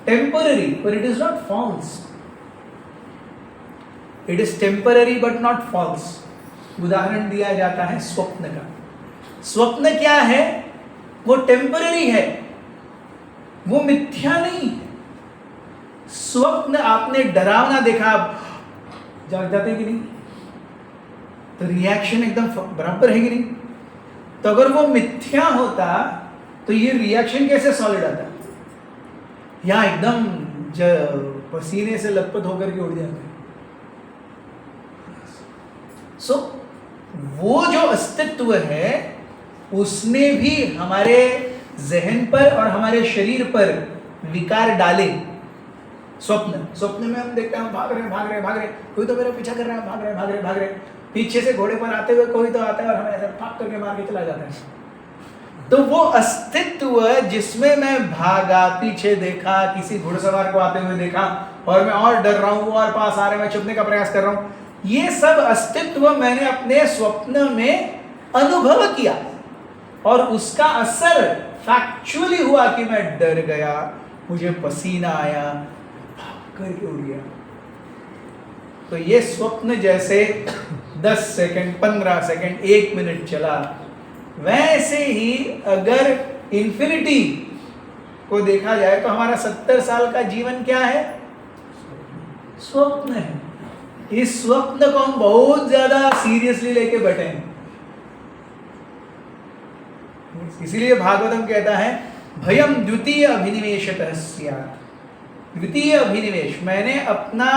टेम्पररी पर it is not false. It is temporary but not false. उदाहरण दिया जाता है स्वप्न का. स्वप्न क्या है? वो टेम्पररी है, वो मिथ्या नहीं है. स्वप्न आपने डरावना देखा, आप जाग जाते कि नहीं? तो रिएक्शन एकदम बराबर है कि नहीं? तो अगर वो मिथ्या होता तो ये रिएक्शन कैसे सॉलिड आता? या एकदम पसीने से लथपथ होकर के उड़ जाते. सो वो जो अस्तित्व है उसने भी हमारे जहन पर और हमारे शरीर पर विकार डाले. स्वप्न में हम देखते हैं, हम भाग रहे, कोई तो मेरा पीछा कर रहा है, भाग रहे. पीछे से घोड़े पर आते हुए कोई तो आता है और हमें ऐसा फाक करके मार के चला जाता है. तो वो अस्तित्व जिसमें मैं भागा, पीछे देखा, किसी घुड़सवार को आते हुए देखा और मैं और डर रहा हूं, वो और पास आ रहे, मैं छुपने का प्रयास कर रहा हूं, ये सब अस्तित्व मैंने अपने स्वप्न में अनुभव किया और उसका असर फैक्चुअली हुआ कि मैं डर गया, मुझे पसीना आया, करके उड़ गया. तो ये स्वप्न जैसे 10 सेकंड, 15 सेकंड, 1 मिनट चला, वैसे ही अगर इंफिनिटी को देखा जाए तो हमारा 70 साल का जीवन क्या है? स्वप्न है. इस स्वप्न को हम बहुत ज्यादा सीरियसली लेके बैठे हैं. इसीलिए भागवतम कहता है भयम द्वितीय अभिनिवेशतः स्यात्. द्वितीय अभिनिवेश, मैंने अपना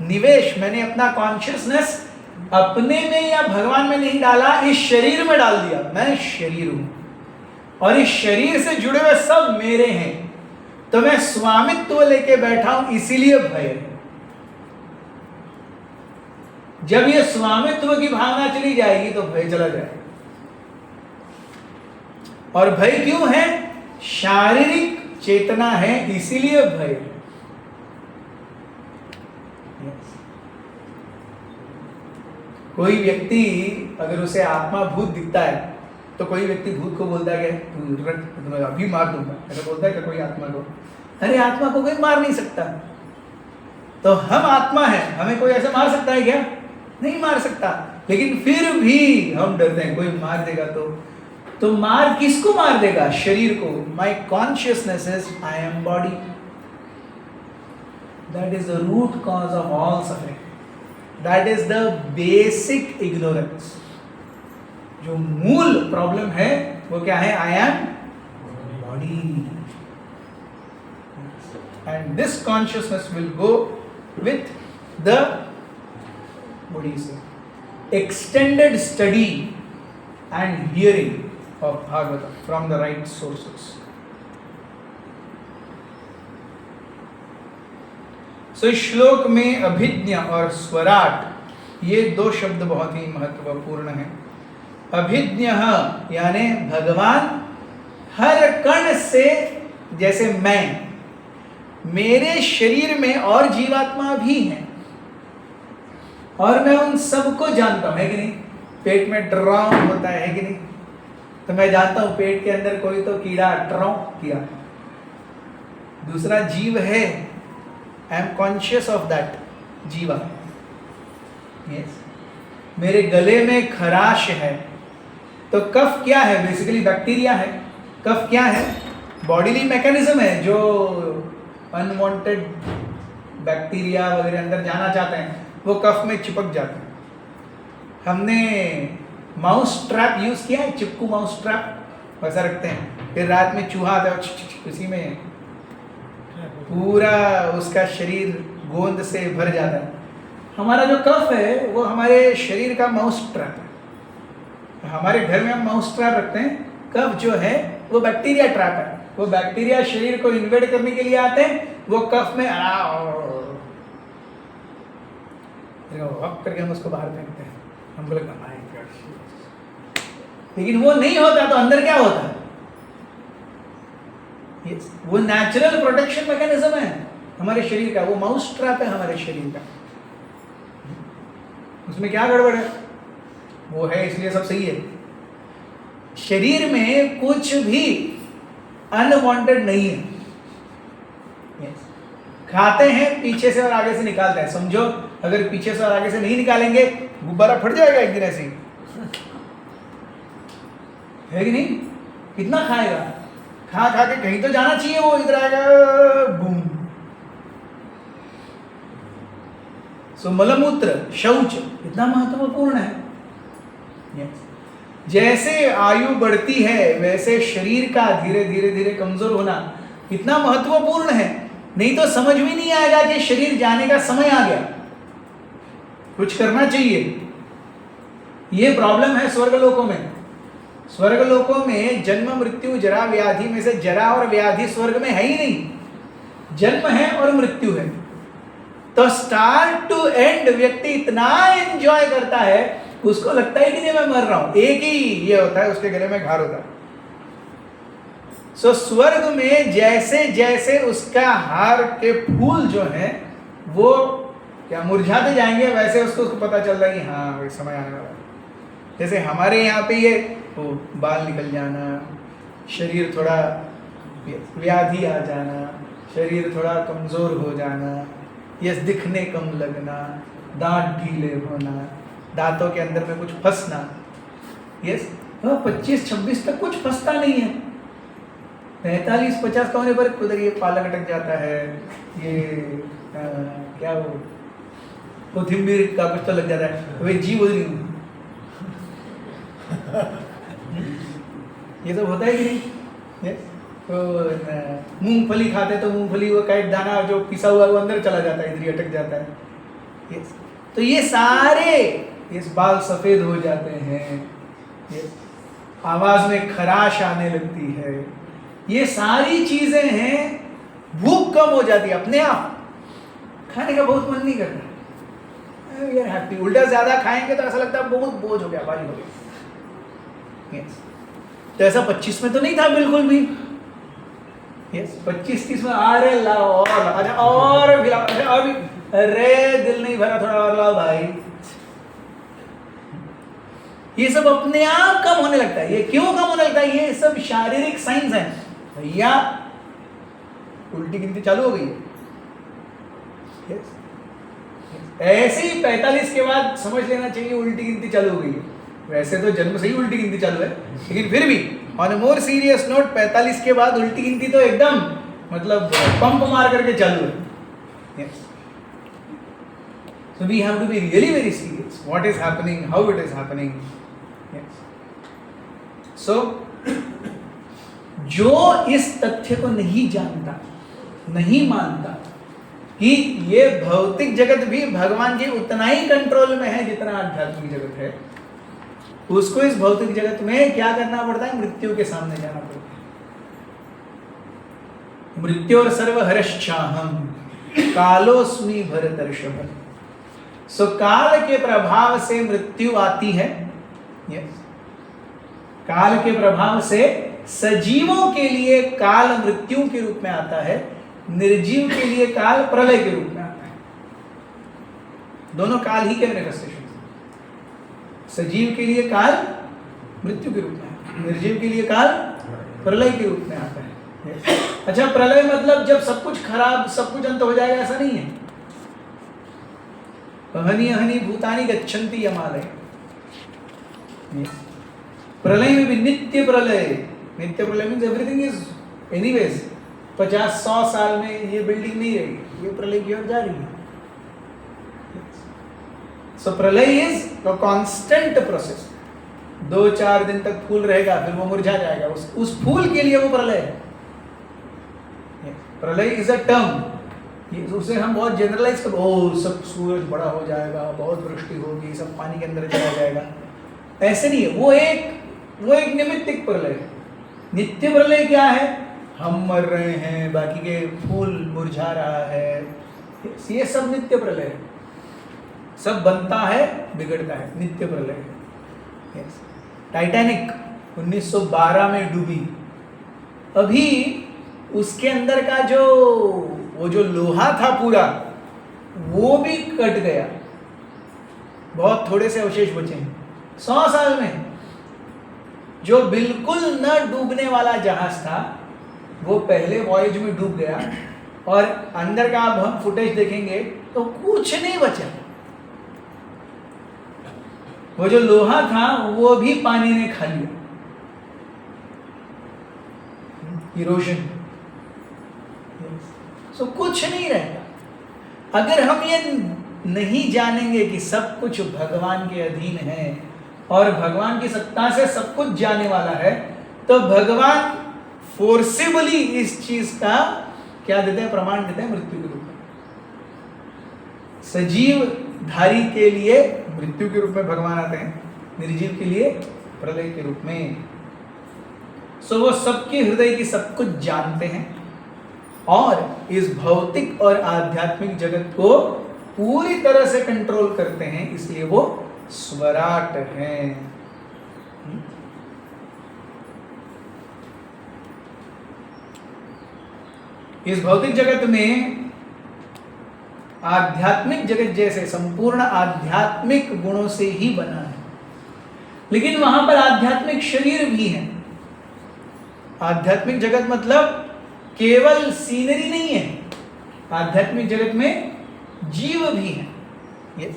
निवेश, मैंने अपना कॉन्शियसनेस अपने में या भगवान में नहीं डाला, इस शरीर में डाल दिया. मैं शरीर हूं और इस शरीर से जुड़े हुए सब मेरे हैं. तो मैं स्वामित्व लेके बैठा हूं, इसीलिए भय. जब ये स्वामित्व की भावना चली जाएगी तो भय चला जाएगा. और भय क्यों है? शारीरिक चेतना है, इसीलिए भय. कोई व्यक्ति अगर उसे आत्मा भूत दिखता है तो कोई व्यक्ति भूत को बोलता है कि तुम्हें अभी मार दूंगा, ऐसा बोलता है कि कोई आत्मा को? अरे आत्मा को कोई मार नहीं सकता. तो हम आत्मा है, हमें कोई ऐसे मार सकता है क्या? नहीं मार सकता. लेकिन फिर भी हम डरते हैं कोई मार देगा तो मार किसको मार देगा? शरीर को. My consciousness is I am body. That is the root cause of all suffering. That is the basic ignorance. जो मूल प्रॉब्लम है वो क्या है? I am body. and this consciousness will go with the, what do you say, extended study and hearing of Bhagavatam from the right sources. So इस श्लोक में अभिज्ञ और स्वराट ये दो शब्द बहुत ही महत्वपूर्ण हैं. अभिज्ञ यानी भगवान हर कण से, जैसे मैं, मेरे शरीर में और जीवात्मा भी हैं और मैं उन सबको जानता हूं, है कि नहीं. पेट में ड्राउन होता है कि नहीं, तो मैं जानता हूं पेट के अंदर कोई तो कीड़ा ड्राउन किया, दूसरा जीव है. I am conscious of that जीवा. यस. मेरे गले में खराश है, तो कफ क्या है? बेसिकली बैक्टीरिया है. कफ क्या है? बॉडीली मैकेनिज्म है जो अनवांटेड बैक्टीरिया वगैरह अंदर जाना चाहते हैं, वो कफ में चिपक जाते हैं. हमने माउस ट्रैप यूज किया है, चिपकू माउस ट्रैप वैसा रखते हैं, फिर रात में चूहा आता है, उसी में पूरा उसका शरीर गोंद से भर जाता है. हमारा जो कफ है वो हमारे शरीर का माउस ट्रैप है. हमारे घर में हम माउस ट्रैप रखते हैं. कफ जो है वो बैक्टीरिया ट्रैप है. वो बैक्टीरिया शरीर को इन्वेड करने के लिए आते हैं, वो कफ में वक्त करके हम उसको बाहर फेंकते हैं. हम बोले लेकिन वो नहीं होता, तो अंदर क्या होता है? yes, वो नेचुरल प्रोटेक्शन मैकेनिज्म है हमारे शरीर का. वो माउस ट्रैप है हमारे शरीर का. उसमें क्या गड़बड़ है? वो है, इसलिए सब सही है. शरीर में कुछ भी अनवांटेड नहीं है. yes. खाते हैं पीछे से और आगे से निकालते हैं. समझो अगर पीछे से और आगे से नहीं निकालेंगे, गुब्बारा फट जाएगा एक दिन ऐसे ही, है कि नहीं. कितना खाएगा? खा खा के कहीं तो जाना चाहिए, वो इधर आएगा, बूम. सो मलमूत्र, शौच इतना महत्वपूर्ण है. yes. जैसे आयु बढ़ती है वैसे शरीर का धीरे धीरे धीरे कमजोर होना इतना महत्वपूर्ण है. नहीं तो समझ में नहीं आएगा कि शरीर जाने का समय आ गया, कुछ करना चाहिए. ये प्रॉब्लम है स्वर्गलोकों में. स्वर्गलोकों में जन्म मृत्यु जरा व्याधि में से जरा और व्याधि स्वर्ग में है ही नहीं. जन्म है और मृत्यु है. तो स्टार्ट टू एंड व्यक्ति इतना एंजॉय करता है, उसको लगता है कि नहीं मैं मर रहा हूं. एक ही ये होता है, उसके गले में घाव होता है. सो स्वर्ग में जैसे जैसे उसका हार के फूल जो है वो क्या मुरझाते जाएंगे, वैसे उसको पता चल रहा है कि हाँ वही समय आने वाला है. जैसे हमारे यहाँ पे ये वो बाल निकल जाना, शरीर थोड़ा व्याधि आ जाना, शरीर थोड़ा कमजोर हो जाना, यस दिखने कम लगना, दांत ढीले होना, दांतों के अंदर में कुछ फंसना. यस 25-26 तक कुछ फंसता नहीं है. 45-50 का होने पर उधर ये पालक अटक जाता है, ये क्या वो कोथिंबीर का कुछ तो लग जाता है, वे जी बोल रही हूँ. ये सब होता है कि नहीं. yes? तो मूंगफली खाते तो मूंगफली वो का एक दाना जो पिसा हुआ वो अंदर चला जाता है, इधर ही अटक जाता है. yes? तो ये सारे इस बाल सफेद हो जाते हैं. yes? आवाज में खराश आने लगती है. ये सारी चीजें हैं. भूख कम हो जाती है अपने आप, खाने का बहुत मन नहीं करता. यार हैप्पी. उल्टा ज्यादा खाएंगे तो ऐसा लगता है बहुत बोझ हो गया, भारी हो गया. yes. तो ऐसा 25 में तो नहीं था बिल्कुल भी. yes. 25-30 में अरे लाओ और अच्छा और भी लाओ, अच्छा और भी, अरे दिल नहीं भरा थोड़ा और लाओ भाई. ये सब अपने आप कम होने लगता है. ये क्यों कम होने लगता है? ये सब शारीरिक साइंस है भैया. उल्टी गिनती चालू हो गई. yes. ऐसे ही 45 के बाद समझ लेना चाहिए उल्टी गिनती चालू हो गई है. वैसे तो जन्म से ही उल्टी गिनती चालू है, लेकिन फिर भी on a more serious note 45 के बाद उल्टी गिनती तो एकदम मतलब पंप मार करके चालू है. yes. So we have to be really very serious. What is happening? How it is happening? Yes. So जो इस तथ्य को नहीं जानता नहीं मानता कि ये भौतिक जगत भी भगवान के उतना ही कंट्रोल में है जितना आध्यात्मिक जगत है, उसको इस भौतिक जगत में क्या करना पड़ता है? मृत्यु के सामने जाना पड़ता है। मृत्यु और सर्वहरश्चाहम कालोस्मि भरतर्षभ। सो काल के प्रभाव से मृत्यु आती है। यस, काल के प्रभाव से सजीवों के लिए काल मृत्यु के रूप में आता है, निर्जीव के लिए काल प्रलय के रूप में आता है। दोनों काल ही के मैनिफेस्टेशन। सजीव के लिए काल मृत्यु के रूप में आता है, निर्जीव के लिए काल प्रलय के रूप में आता है। अच्छा, प्रलय मतलब जब सब कुछ खराब, सब कुछ अंत हो जाएगा, ऐसा नहीं है। अहनि अहनि भूतानि गच्छन्ति यमालय। प्रलय में भी नित्य प्रलय, नित्य प्रलय मीन्स एवरीथिंग इज एनीवेज 50-100 साल में ये बिल्डिंग नहीं रहेगी, ये प्रलय की ओर जा रही है। सो प्रलय इज अ कांस्टेंट प्रोसेस। 2-4 दिन तक फूल रहेगा, फिर वो मुरझा जाएगा, उस फूल के लिए वो प्रलय है। प्रलय इज अ टर्म, उसे हम बहुत जनरलाइज कर, ओ सब सूरज बड़ा हो जाएगा, बहुत वृष्टि होगी, सब पानी के अंदर चला जाएगा, ऐसे नहीं है। वो एक निमित्तिक प्रलय है। नित्य प्रलय क्या है? हम मर रहे हैं, बाकी के फूल मुरझा रहा है, ये सब नित्य प्रलय है। सब बनता है, बिगड़ता है, नित्य प्रलय है। टाइटैनिक 1912 में डूबी, अभी उसके अंदर का वो जो लोहा था पूरा, वो भी कट गया, बहुत थोड़े से अवशेष बचे हैं। 100 साल में जो बिल्कुल न डूबने वाला जहाज था, वो पहले वॉयज में डूब गया, और अंदर का अब हम फुटेज देखेंगे तो कुछ नहीं बचा। वो जो लोहा था वो भी पानी ने खा लिया, इरोजन। सो कुछ नहीं रहेगा। अगर हम ये नहीं जानेंगे कि सब कुछ भगवान के अधीन है और भगवान की सत्ता से सब कुछ जाने वाला है, तो भगवान फोर्सिबली इस चीज का क्या देते हैं? प्रमाण देते हैं मृत्यु के रूप में। सजीव धारी के लिए मृत्यु के रूप में भगवान आते हैं, निर्जीव के लिए प्रलय के रूप में। सो वो सबके हृदय की सब कुछ जानते हैं और इस भौतिक और आध्यात्मिक जगत को पूरी तरह से कंट्रोल करते हैं, इसलिए वो स्वराट हैं। इस भौतिक जगत में आध्यात्मिक जगत जैसे संपूर्ण आध्यात्मिक गुणों से ही बना है, लेकिन वहां पर आध्यात्मिक शरीर भी है। आध्यात्मिक जगत मतलब केवल सीनरी नहीं है, आध्यात्मिक जगत में जीव भी है। yes.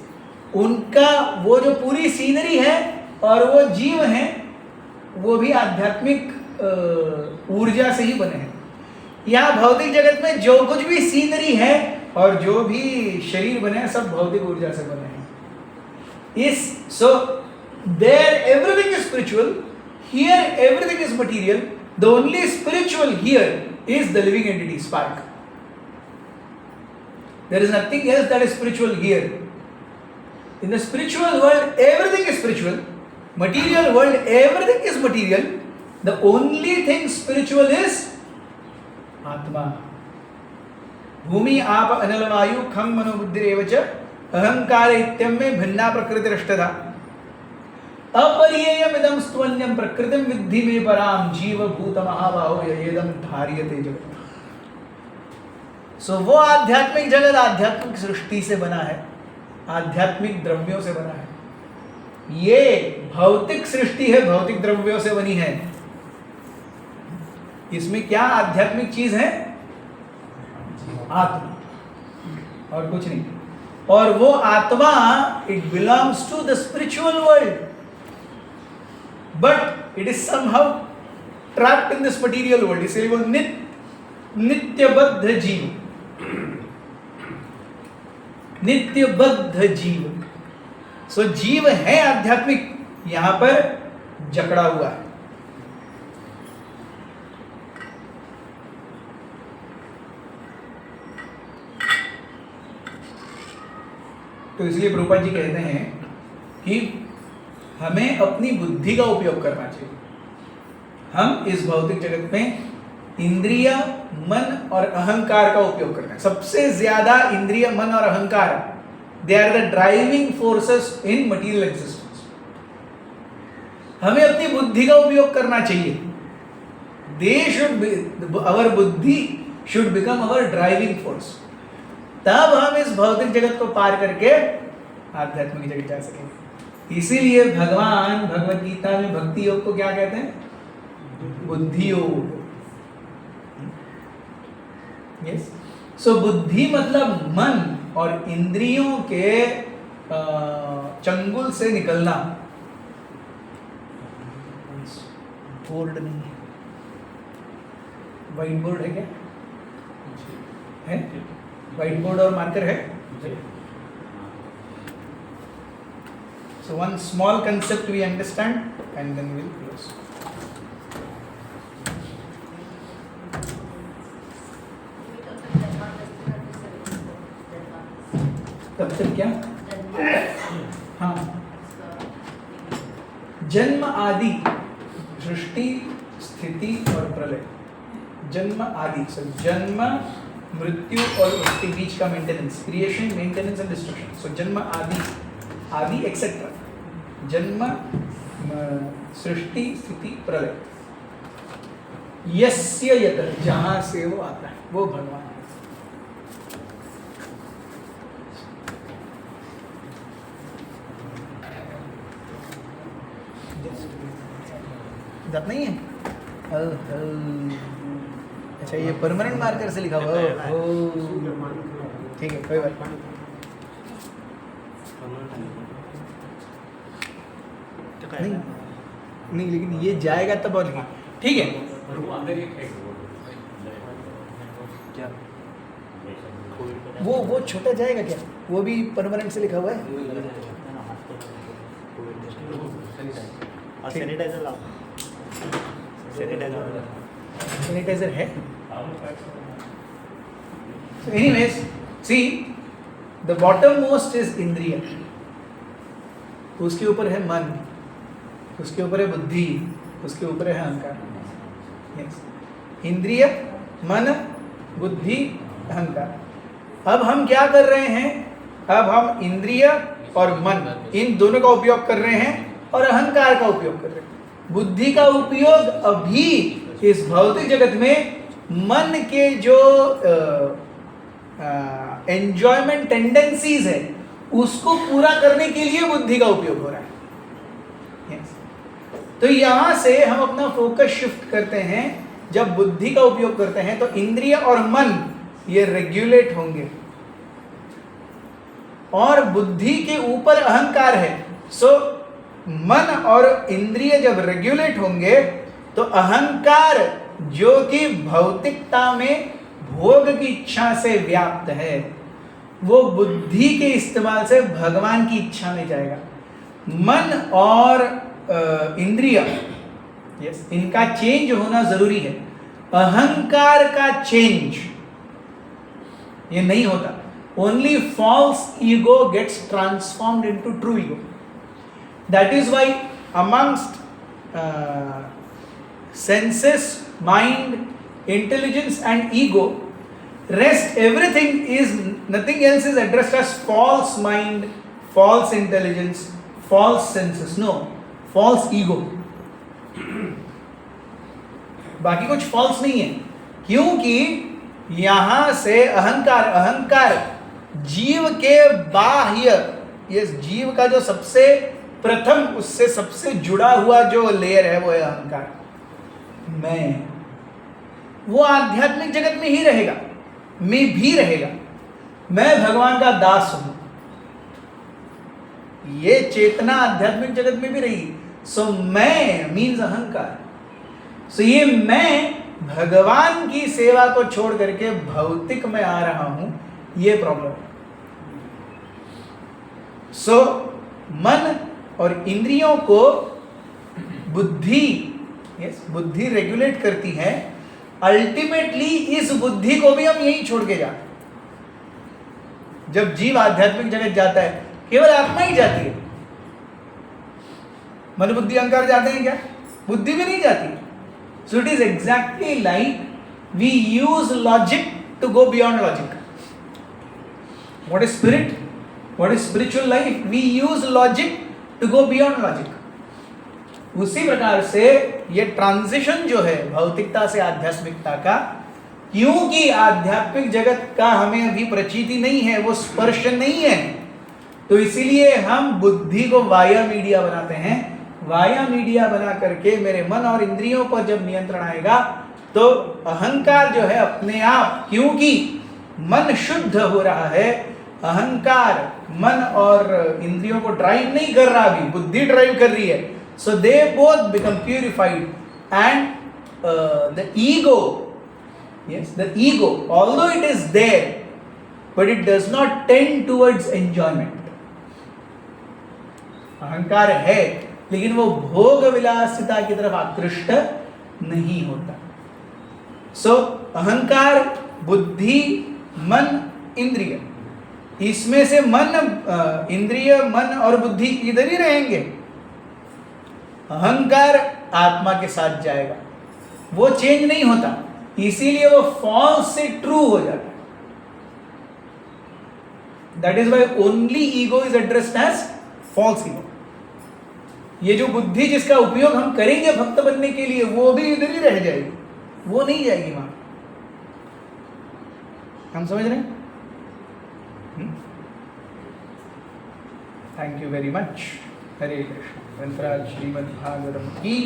उनका वो जो पूरी सीनरी है और वो जीव हैं, वो भी आध्यात्मिक ऊर्जा से ही बने हैं। यहाँ भौतिक जगत में जो कुछ भी सीनरी है और जो भी शरीर बने हैं, सब भौतिक ऊर्जा से बने हैं। So there everything is spiritual, here everything is material. The only spiritual here is the living entity, spark. There is nothing else that is spiritual here. In the spiritual world, everything is spiritual. Material world, everything is material. The only thing spiritual is Atma. भूमि आप अनल वायु खम मनोबुद्धिरेव च अहंकार इत्यम में भिन्ना प्रकृति रष्टदा अपरियेयमिदं स्तवन्यं प्रकृतिं विद्धि मे पराम जीवभूत महाबाहो ययेदं धार्यते जगत्। सो वो आध्यात्मिक जगत आध्यात्मिक सृष्टि से बना है, आध्यात्मिक द्रव्यों से बना है। ये भौतिक सृष्टि है, भौतिक द्रव्यों से बनी है। इसमें क्या आध्यात्मिक चीज है? आत्मा, और कुछ नहीं। और वो आत्मा, it belongs to the spiritual world, but it is somehow trapped in this material world. इसलिए वो नित्यबद्ध जीव, नित्यबद्ध जीव। सो जीव है आध्यात्मिक, यहां पर जकड़ा हुआ है। तो इसलिए प्रभुपाद जी कहते हैं कि हमें अपनी बुद्धि का उपयोग करना चाहिए। हम इस भौतिक जगत में इंद्रिय, मन और अहंकार का उपयोग करते हैं। सबसे ज्यादा इंद्रिय, मन और अहंकार, they are the driving forces in material existence. हमें अपनी बुद्धि का उपयोग करना चाहिए। दे शुड बी, अवर बुद्धि should become our driving force. तब हम इस भौतिक जगत को पार करके आध्यात्मिक जगत जा सकेंगे। इसीलिए भगवान भगवत गीता में भक्ति योग को क्या कहते हैं? बुद्धि योग। यस, सो बुद्धि मतलब मन और इंद्रियों के चंगुल से निकलना। बोर्ड नहीं है, व्हाइट बोर्ड है क्या? है व्हाइट बोर्ड और मार्कर है? So one small concept we understand and then we will close. तब तक क्या? हाँ, जन्म आदि, सृष्टि, स्थिति और प्रलय। जन्म आदि, सो जन्म, मृत्यु और उसके बीच का maintenance, creation, maintenance and destruction. So जन्म आदि, आदि एक्सेट्रा, जन्म, सृष्टि, स्थिति, प्रलय। यस्य यत, जहां से वो आता है, वो भगवान है। नहीं है? अच्छा, ये परमानेंट मार्कर से लिखा हुआ है। ठीक है, कोई बात नहीं, नहीं, लेकिन ये जाएगा तब और लिखा। ठीक है, क्या वो छोटा जाएगा क्या? वो भी परमानेंट से लिखा हुआ है। सैनिटाइजर लाओ, सैनिटाइजर है। So anyways, see, the bottom most is इंद्रिय, उसके ऊपर है मन, उसके ऊपर है बुद्धि, उसके ऊपर है अहंकार। yes. इंद्रिय, मन, बुद्धि, अहंकार। अब हम क्या कर रहे हैं? अब हम इंद्रिय और मन, इन दोनों का उपयोग कर रहे हैं और अहंकार का उपयोग कर रहे हैं। बुद्धि का उपयोग अभी इस भौतिक जगत में मन के जो एंजॉयमेंट टेंडेंसीज है उसको पूरा करने के लिए बुद्धि का उपयोग हो रहा है। yes. तो यहां से हम अपना फोकस शिफ्ट करते हैं। जब बुद्धि का उपयोग करते हैं तो इंद्रिय और मन ये रेगुलेट होंगे और बुद्धि के ऊपर अहंकार है। सो मन और इंद्रिय जब रेगुलेट होंगे तो अहंकार, जो कि भौतिकता में भोग की इच्छा से व्याप्त है, वो बुद्धि के इस्तेमाल से भगवान की इच्छा में जाएगा। मन और इंद्रिय, यस, इनका चेंज होना जरूरी है। अहंकार का चेंज ये नहीं होता। Only false ego gets transformed into true ego. That is why amongst senses, mind, intelligence and ego, rest everything is, nothing else is addressed as false mind, false intelligence, false senses. No, false ego. बाकी कुछ false नहीं है, क्योंकि यहां से अहंकार जीव के बाह्य, ये जीव का जो सबसे प्रथम, उससे सबसे जुड़ा हुआ जो लेयर है वो है अहंकार। मैं, वो आध्यात्मिक जगत में ही रहेगा, मैं भी रहेगा। मैं भगवान का दास हूं, ये चेतना आध्यात्मिक जगत में भी रहेगी। सो मैं मीन्स अहंकार। सो ये मैं भगवान की सेवा को छोड़ करके भौतिक में आ रहा हूं, ये प्रॉब्लम। सो मन और इंद्रियों को बुद्धि, बुद्धि रेगुलेट करती है। अल्टीमेटली इस बुद्धि को भी हम यही छोड़ के जाते। जब जीव आध्यात्मिक जगत जाता है केवल आत्मा ही जाती है, मन बुद्धि अहंकार जाते हैं क्या? बुद्धि भी नहीं जाती। So it is exactly like we use logic to go beyond logic. What is spirit? What is spiritual life? We use logic to go beyond logic. उसी प्रकार से ये ट्रांजिशन जो है भौतिकता से आध्यात्मिकता का, क्योंकि आध्यात्मिक जगत का हमें अभी प्रचीति नहीं है, वो स्पर्श नहीं है, तो इसीलिए हम बुद्धि को वाया मीडिया बनाते हैं। वाया मीडिया बना करके मेरे मन और इंद्रियों पर जब नियंत्रण आएगा तो अहंकार जो है अपने आप, क्योंकि मन शुद्ध हो रहा है, अहंकार मन और इंद्रियों को ड्राइव नहीं कर रहा, अभी बुद्धि ड्राइव कर रही है। So they both become purified and the ego, yes, the ego, although it is there, but it does not tend towards enjoyment. अहंकार है लेकिन वो भोग विलासिता की तरफ आकृष्ट नहीं होता। सो अहंकार, बुद्धि, मन, इंद्रिय, इसमें से मन, इंद्रिय, मन और बुद्धि इधर ही रहेंगे। अहंकार आत्मा के साथ जाएगा, वो चेंज नहीं होता, इसीलिए वो फॉल्स से ट्रू हो जाता है। That is why only ego is addressed as false ego. ये जो बुद्धि जिसका उपयोग हम करेंगे भक्त बनने के लिए, वो भी इधर ही रह जाएगी, वो नहीं जाएगी वहां। हम समझ रहे हैं? Thank you very much. Hare Krishna. ग्रंथराज श्रीमद् भागवतम की